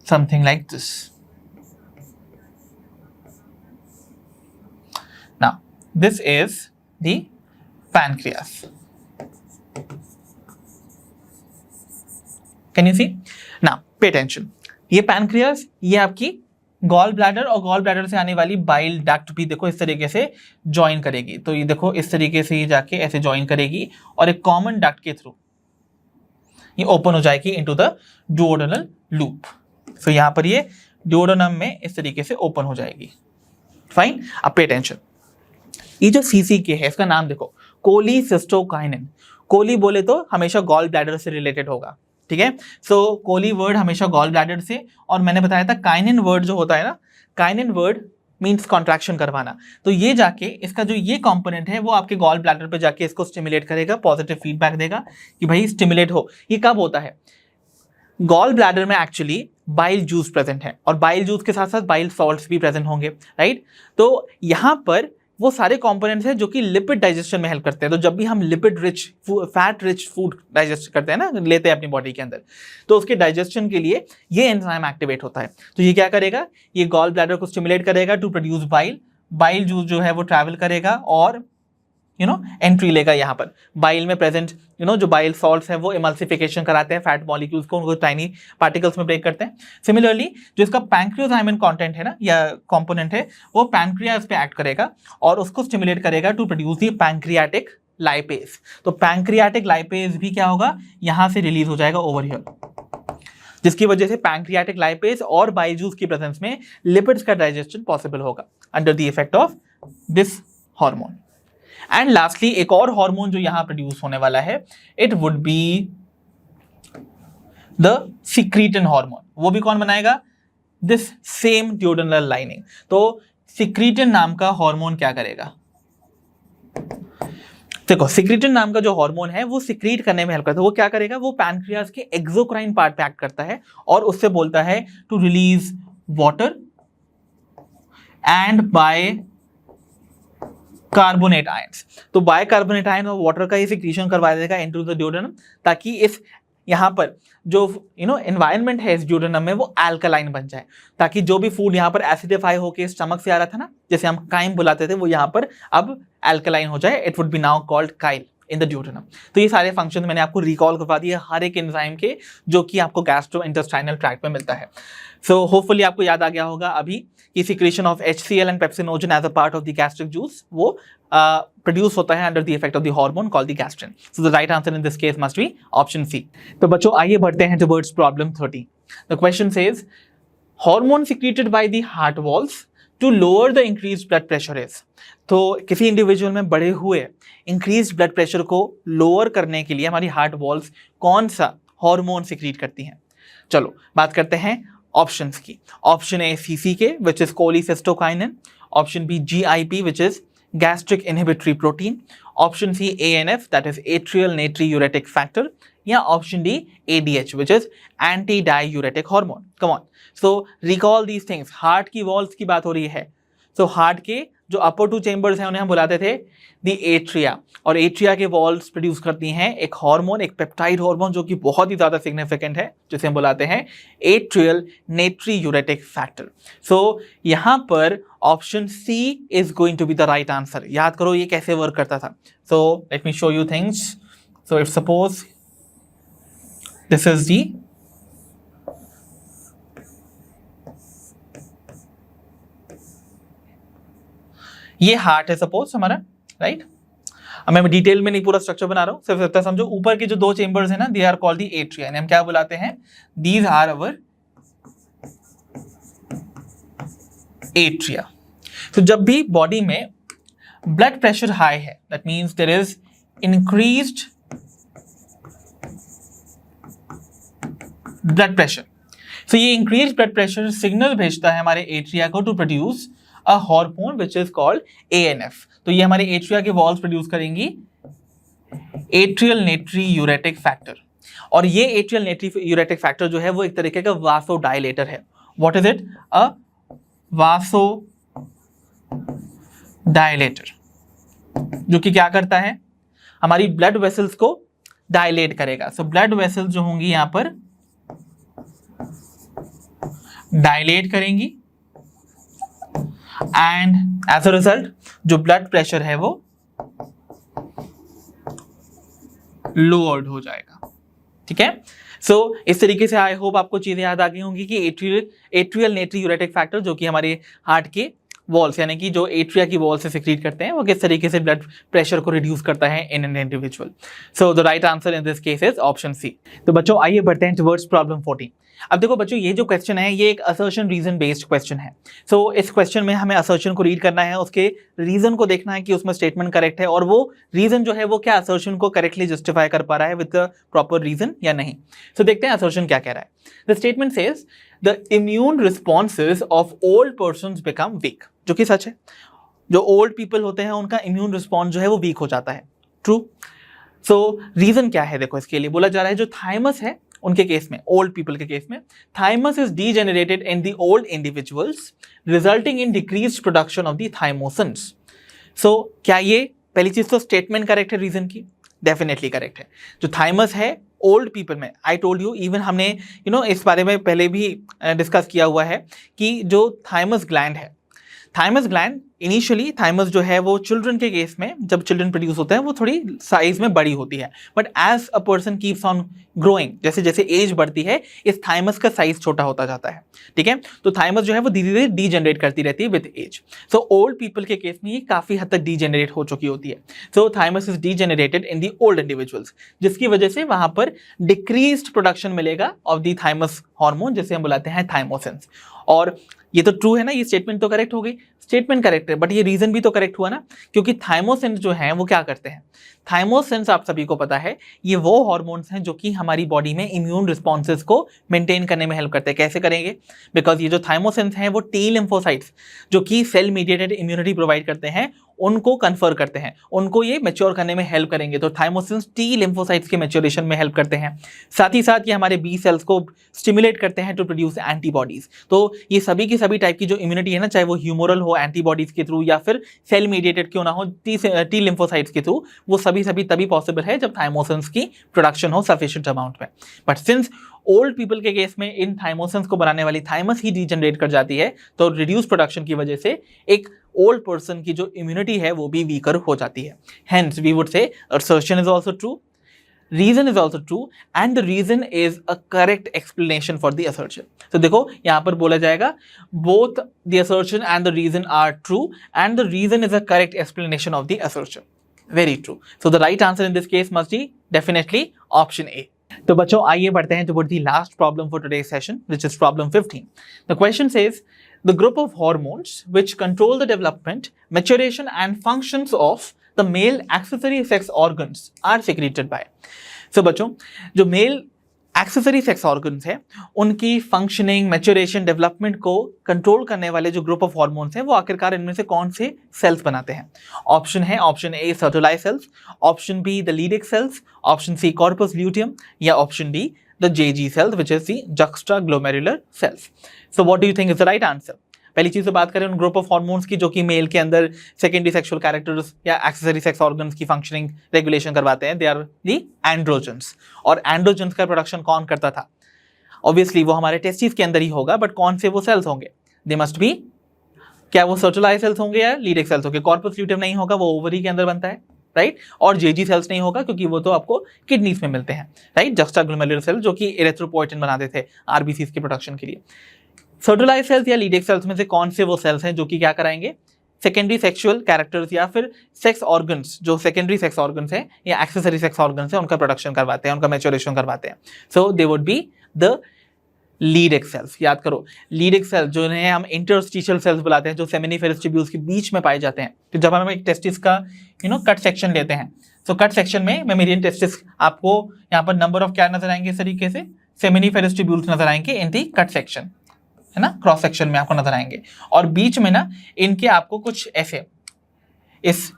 Something like this. Now this is the pancreas. Can you see? Now pay attention, ये पैनक्रियास, ये आपकी गॉल ब्लैडर और गॉल ब्लैडर से आने वाली बाइल डक्ट भी देखो इस तरीके से ज्वाइन करेगी। तो ये देखो इस तरीके से ये जाके ऐसे ज्वाइन करेगी और एक कॉमन डक्ट के थ्रू ये ओपन हो जाएगी इनटू द ड्यूोडेनल लूप। सो यहाँ पर ये ड्यूोडेनम में इस तरीके से ओपन हो जाएगी। फाइन, अब पे अटेंशन, ये जो CCK है इसका नाम देखो, कोलिसिस्टोकाइनिन। कोली बोले तो हमेशा गॉल ब्लैडर से रिलेटेड होगा, ठीक है। सो कोली वर्ड हमेशा गॉल ब्लैडर से, और मैंने बताया था काइनिन वर्ड जो होता है ना, काइनिन वर्ड मीन्स कॉन्ट्रैक्शन करवाना। तो ये जाके इसका जो ये कंपोनेंट है वो आपके गॉल ब्लैडर पे जाके इसको स्टिमुलेट करेगा, पॉजिटिव फीडबैक देगा कि भाई स्टिमुलेट हो। ये कब होता है? गॉल ब्लैडर में एक्चुअली बाइल जूस प्रेजेंट है, और बाइल जूस के साथ साथ बाइल सॉल्ट्स भी प्रेजेंट होंगे, राइट। तो यहाँ पर वो सारे कंपोनेंट्स हैं जो कि लिपिड डाइजेशन में हेल्प करते हैं। तो जब भी हम lipid rich fat rich food digest करते हैं ना, लेते हैं अपनी बॉडी के अंदर, तो उसके डाइजेशन के लिए ये एंजाइम एक्टिवेट होता है। तो ये क्या करेगा, ये गॉल ब्लैडर को स्टिमुलेट करेगा to produce bile. Bile juice जो है वो ट्रैवल करेगा और एंट्री लेगा यहाँ पर। बाइल में प्रेजेंट जो बाइल सॉल्ट्स है वो इमल्सिफिकेशन कराते हैं फैट मॉलिक्यूल्स को, उनको टाइनी पार्टिकल्स में ब्रेक करते हैं। सिमिलरली जो इसका पैंक्रियोजाइमिन कंटेंट है ना, या कंपोनेंट है, वो पैंक्रियाज पे एक्ट करेगा और उसको स्टिमुलेट करेगा to produce the pancreatic lipase. तो पैंक्रियाटिक लाइपेज भी क्या होगा, यहाँ से रिलीज हो जाएगा ओवर हियर, जिसकी वजह से पैंक्रियाटिक लाइपेज और बाइल जूस की प्रेजेंस में लिपिड्स का डाइजेशन पॉसिबल होगा under the effect of this hormone. And lastly एक और हार्मोन जो यहां प्रोड्यूस होने वाला है, it would be the secretin hormone. वो भी कौन बनाएगा, दिस सेम ड्यूडेनल लाइनिंग। तो सिक्रीटिन नाम का हार्मोन क्या करेगा, देखो सिक्रीटिन नाम का जो हार्मोन है वो सिक्रीट करने में हेल्प करता है। वो क्या करेगा, वो पैनक्रियाज के एक्सोक्राइन पार्ट पे एक्ट करता है और उससे बोलता है to release water and bicarbonate ions. तो बाइकार्बोनेट आयन और वाटर का ये सिक्रीशन करवा देगा इनटू द ड्यूडेनम, ताकि इस यहाँ पर जो एनवायरनमेंट है इस ड्यूडेनम में वो अल्कलाइन बन जाए, ताकि जो भी फूड यहाँ पर एसिडिफाई होकर स्टमक से आ रहा था ना, जैसे हम काइम बुलाते थे, वो यहाँ पर अब अल्कलाइन हो जाए। It would B now called Kyle in the duodenum. तो ये सारे फंक्शन मैंने आपको रिकॉल करवा दिए हर एक एंजाइम के, जो कि आपको गैस्ट्रोइंटेस्टाइनल ट्रैक्ट में मिलता है। सो होपफुली आपको याद आ गया होगा अभी कि secretion of HCl and pepsinogen as a part of the gastric juice वो प्रोड्यूस होता है under the effect of the hormone called the gastrin. So the right answer in this case must be option C. तो बच्चों आइए बढ़ते हैं towards problem 30। The question says hormone secreted by the heart walls to lower the increased blood pressure is. तो किसी individual में बढ़े हुए इंक्रीज्ड ब्लड प्रेशर को लोअर करने के लिए हमारी हार्ट वॉल्स कौन सा हार्मोन सिक्रीट करती हैं। चलो बात करते हैं ऑप्शंस की। Option A CCK which is cholecystokinin, option B GIP which is gastric inhibitory protein, option C ANF that is atrial natriuretic factor, या option D ADH which is anti diuretic hormone. Come on, so recall these things. Heart की walls की बात हो रही है, तो heart के जो अपर 2 चेंबर्स हैं उन्हें हम बुलाते थे दी एट्रिया, और एट्रिया के वॉल्स प्रोड्यूस करती हैं एक हार्मोन, एक पेप्टाइड हार्मोन जो कि बहुत ही ज्यादा सिग्निफिकेंट है, जिसे हम बुलाते हैं एट्रियल नेट्रीयूरेटिक फैक्टर। सो यहां पर option C is going to be the right answer. याद करो ये कैसे वर्क करता था। So let me show you things. So if suppose this is the ये हार्ट है सपोज हमारा, राइट। अब मैं डिटेल में नहीं पूरा स्ट्रक्चर बना रहा हूं, सिर्फ इतना समझो। ऊपर के जो 2 चेंबर्स हैं ना, they are called the atria, हम क्या बुलाते हैं, दीज आर अवर एट्रिया। तो जब भी बॉडी में ब्लड प्रेशर हाई है, that means there is increased blood pressure. So ये इंक्रीज्ड ब्लड प्रेशर सिग्नल भेजता है हमारे एट्रिया को to produce a hormone which is called ANF। तो ये हमारे एट्रिया के वॉल्स प्रोड्यूस करेंगी एट्रियल नेट्रीयूरेटिक फैक्टर, और ये एट्रियल नेट्रीयूरेटिक फैक्टर जो है वो एक तरीके का वासोडाइलेटर है। व्हाट इज इट, अ वासोडाइलेटर, जो कि क्या करता है, हमारी ब्लड वेसल्स को डायलेट करेगा। सो ब्लड वेसल्स जो होंगी यहां पर डायलेट करेंगी, एंड एज अ रिजल्ट जो ब्लड प्रेशर है वो लोअर्ड हो जाएगा। ठीक है, सो इस तरीके से आई होप आपको चीजें याद आ गई होंगी कि एट्रियल नेट्रीयूरेटिक फैक्टर जो कि हमारे हार्ट के वॉल्स यानी कि जो एट्रिया की वॉल से सिक्रीट करते हैं वो किस तरीके से ब्लड प्रेशर को रिड्यूस करता है in an individual. So the right answer in this case is option C. तो बच्चों आइए बढ़ते हैं टुवर्ड्स प्रॉब्लम 14। अब देखो बच्चों, ये जो क्वेश्चन है ये एक असर्शन रीजन बेस्ड क्वेश्चन है। सो इस क्वेश्चन में हमें असर्शन को रीड करना है, उसके रीजन को देखना है कि उसमें स्टेटमेंट करेक्ट है, और वो रीजन जो है वो क्या असर्शन को करेक्टली जस्टिफाई कर पा रहा है विद द प्रॉपर रीजन या नहीं। सो देखते हैं असर्शन क्या कह रहा है। The statement says the immune responses of old persons become weak, जो कि सच है। जो ओल्ड पीपल होते हैं उनका इम्यून रिस्पॉन्स जो है वो वीक हो जाता है, ट्रू। सो रीजन क्या है, देखो इसके लिए बोला जा रहा है जो थाइमस है उनके केस में, ओल्ड पीपल के केस में, thymus is degenerated in the old individuals resulting in decreased production of the thymosins. So क्या ये पहली चीज तो स्टेटमेंट करेक्ट है रीजन की? डेफिनेटली करेक्ट है। जो थाइमस है ओल्ड पीपल में, आई टोल्ड यू, इवन हमने इस बारे में पहले भी डिस्कस किया हुआ है कि जो थाइमस ग्लैंड है, थाइमस ग्लैंड इनिशियली थाइमस जो है वो चिल्ड्रन के केस में जब चिल्ड्रन प्रोड्यूस होते हैं वो थोड़ी साइज में बड़ी होती है, but as a person keeps on growing, जैसे जैसे एज बढ़ती है इस थाइमस का साइज छोटा होता जाता है, ठीक है। तो थाइमस जो है वो धीरे धीरे डीजेनरेट करती रहती है with age. So old people के केस में ये काफी हद तक डीजेनरेट हो चुकी होती है। So thymus is degenerated in the old individuals, जिसकी वजह से वहां पर डिक्रीज्ड प्रोडक्शन मिलेगा ऑफ दी थाइमस हार्मोन, जिसे हम बुलाते हैं थाइमोसिन्स। और ये तो ट्रू है ना, ये स्टेटमेंट तो करेक्ट हो गई, स्टेटमेंट करेक्ट है, बट ये रीजन भी तो करेक्ट हुआ ना, क्योंकि थाइमोसिन्स जो हैं वो क्या करते हैं? थाइमोसिन्स आप सभी को पता है ये वो हार्मोन्स हैं जो कि हमारी बॉडी में इम्यून रिस्पॉन्सेज को मेंटेन करने में हेल्प करते हैं। कैसे करेंगे? बिकॉज ये जो थाइमोसिन्स हैं वो टी लिम्फोसाइट्स जो कि सेल मीडिएटेड इम्यूनिटी प्रोवाइड करते हैं उनको कन्फर करते हैं, उनको ये मैच्योर करने में हेल्प करेंगे। तो थाइमोसिन्स टी लिम्फोसाइट्स के मैच्योरेशन में हेल्प करते हैं। साथ ही साथ ये हमारे बी सेल्स को स्टिमुलेट करते हैं टू प्रोड्यूस एंटीबॉडीज। तो ये सभी की सभी टाइप की जो इम्यूनिटी है ना, चाहे वो ह्यूमोरल हो एंटीबॉडीज के थ्रू या फिर सेल मीडिएटेड क्यों ना हो टी लिम्फोसाइट्स के थ्रू, वो सभी तभी पॉसिबल है जब थाइमोसिन्स की प्रोडक्शन हो सफिशिएंट अमाउंट में। बट सिंस ओल्ड पीपल के केस में इन थाइमोसिन्स को बनाने वाली थाइमस ही डीजनरेट कर जाती है, तो रिड्यूस प्रोडक्शन की वजह से एक ओल्ड पर्सन की जो इम्यूनिटी है वो भी वीकर हो जाती है। Hence we would say assertion is also true, reason is also true and the reason is a correct explanation for the assertion. तो देखो यहाँ पर बोला जाएगा both the assertion and the reason are true and the reason is a correct explanation of the assertion. Very true. So the right answer in this case must be definitely option A. तो बच्चों आइए बढ़ते हैं toward the last problem for today's session, which is problem 15. The question says the group of hormones which control the development, maturation and functions of the male accessory sex organs are secreted by. So बच्चों जो male accessory sex organs है उनकी functioning, maturation, development को control करने वाले जो group of hormones हैं वो आखिरकार इनमें से कौन से सेल्स बनाते हैं? ऑप्शन है option A Sertoli's cells, option B the Leydig cells, option C corpus luteum या option D the JG cells which is the juxtaglomerular cells. So what do you think is the right answer? पहली चीज तो बात करें उन group of hormones की जो कि मेल के अंदर सेकेंडरी सेक्सुअल कैरेक्टर्स या एक्सेसरी सेक्स ऑर्गन्स की फंक्शनिंग रेगुलेशन करवाते हैं। They are the androgens. और एंड्रोजन्स का प्रोडक्शन कौन करता था? ऑब्वियसली वो हमारे टेस्टिस के अंदर ही होगा, बट कौन से वो सेल्स होंगे? दे मस्ट बी, क्या वो सर्टोलाइज सेल्स होंगे या लीडिक सेल्स होंगे? कॉर्पस ल्यूटियम नहीं होगा, वो ओवरी के अंदर बनता है, राइट। और जेजी सेल्स नहीं होगा क्योंकि वो तो आपको किडनीज में मिलते हैं, राइट। जक्स्टाग्लोमेरुलर सेल जो कि इरेथ्रोपोएटिन बनाते थे आरबीसीज के प्रोडक्शन के लिए। सर्टोलाइज सेल्स या लीडिक सेल्स में से कौन से वो सेल्स हैं जो कि क्या कराएंगे? सेकेंडरी सेक्सुअल कैरेक्टर्स या फिर सेक्स ऑर्गन्स, जो सेकेंडरी सेक्स ऑर्गन्स हैं या एक्सेसरी सेक्स ऑर्गन्स हैं, उनका प्रोडक्शन करवाते हैं, उनका मैच्योरेशन करवाते हैं। So they would be the Leydig cells. याद करो, लीडिक सेल्स जो है हम इंटरस्टिशियल सेल्स बुलाते हैं, जो सेमिनिफेरस ट्यूब्यूल्स के बीच में पाए जाते हैं। तो जब हम एक टेस्टिस का कट सेक्शन लेते हैं, तो कट सेक्शन में मेमेरियन टेस्टिस आपको यहाँ पर नंबर ऑफ क्या नजर आएंगे? इस तरीके से सेमिनिफेरस ट्यूब्यूल्स नजर आएंगे इन दी कट सेक्शन, है ना, क्रॉस सेक्शन में आपको नजर आएंगे। और बीच में ना इनके आपको कुछ ऐसे इस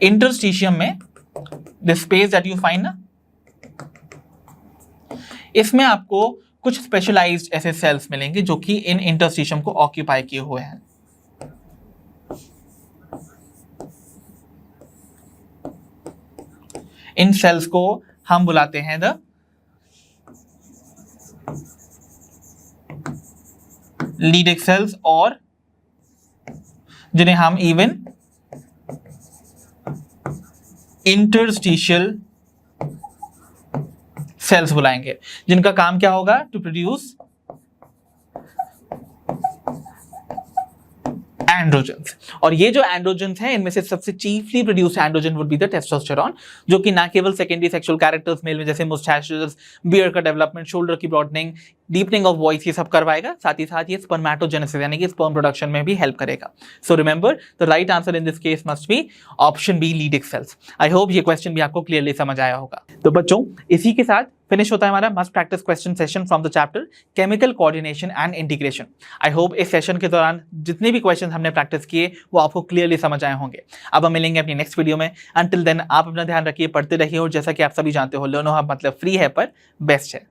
इंटरस्टिशियम में the space that you find ना, इसमें आपको कुछ स्पेशलाइज्ड ऐसे सेल्स मिलेंगे जो कि इन इंटरस्टिशियम को ऑक्यूपाई किए हुए हैं। इन सेल्स को हम बुलाते हैं द लीडिक सेल्स, और जिन्हें हम इवन इंटरस्टिशियल सेल्स बुलाएंगे, जिनका काम क्या होगा? To produce androgens. और ये जो एंड्रोजन्स हैं इनमें से सबसे chiefly produced androgen would be the testosterone, जो कि ना केवल सेकेंडरी सेक्सुअल कैरेक्टर्स मेल में जैसे मुस्टैचेस, बियर्ड का डेवलपमेंट, शोल्डर की ब्रॉडनिंग, डीपनिंग ऑफ वॉइस, ये सब करवाएगा, साथ ही साथ ये स्पर्मेटोजेनेसिस यानी कि स्पर्म प्रोडक्शन में भी हेल्प करेगा। So remember the right answer in this case must be option B Leydig cells. I hope ये क्वेश्चन भी आपको क्लियरली समझ आया होगा। तो बच्चों इसी के साथ फिनिश होता है हमारा must practice question session from the chapter chemical coordination and integration. I hope इस सेशन के दौरान जितने भी क्वेश्चन हमने प्रैक्टिस किए वो आपको क्लियरली समझ आए होंगे। अब हम मिलेंगे अपनी नेक्स्ट वीडियो में। अंटिल देन आप अपना ध्यान रखिए, पढ़ते रहिए, और जैसा कि आप सभी जानते हो लर्नो हब मतलब फ्री है पर बेस्ट है।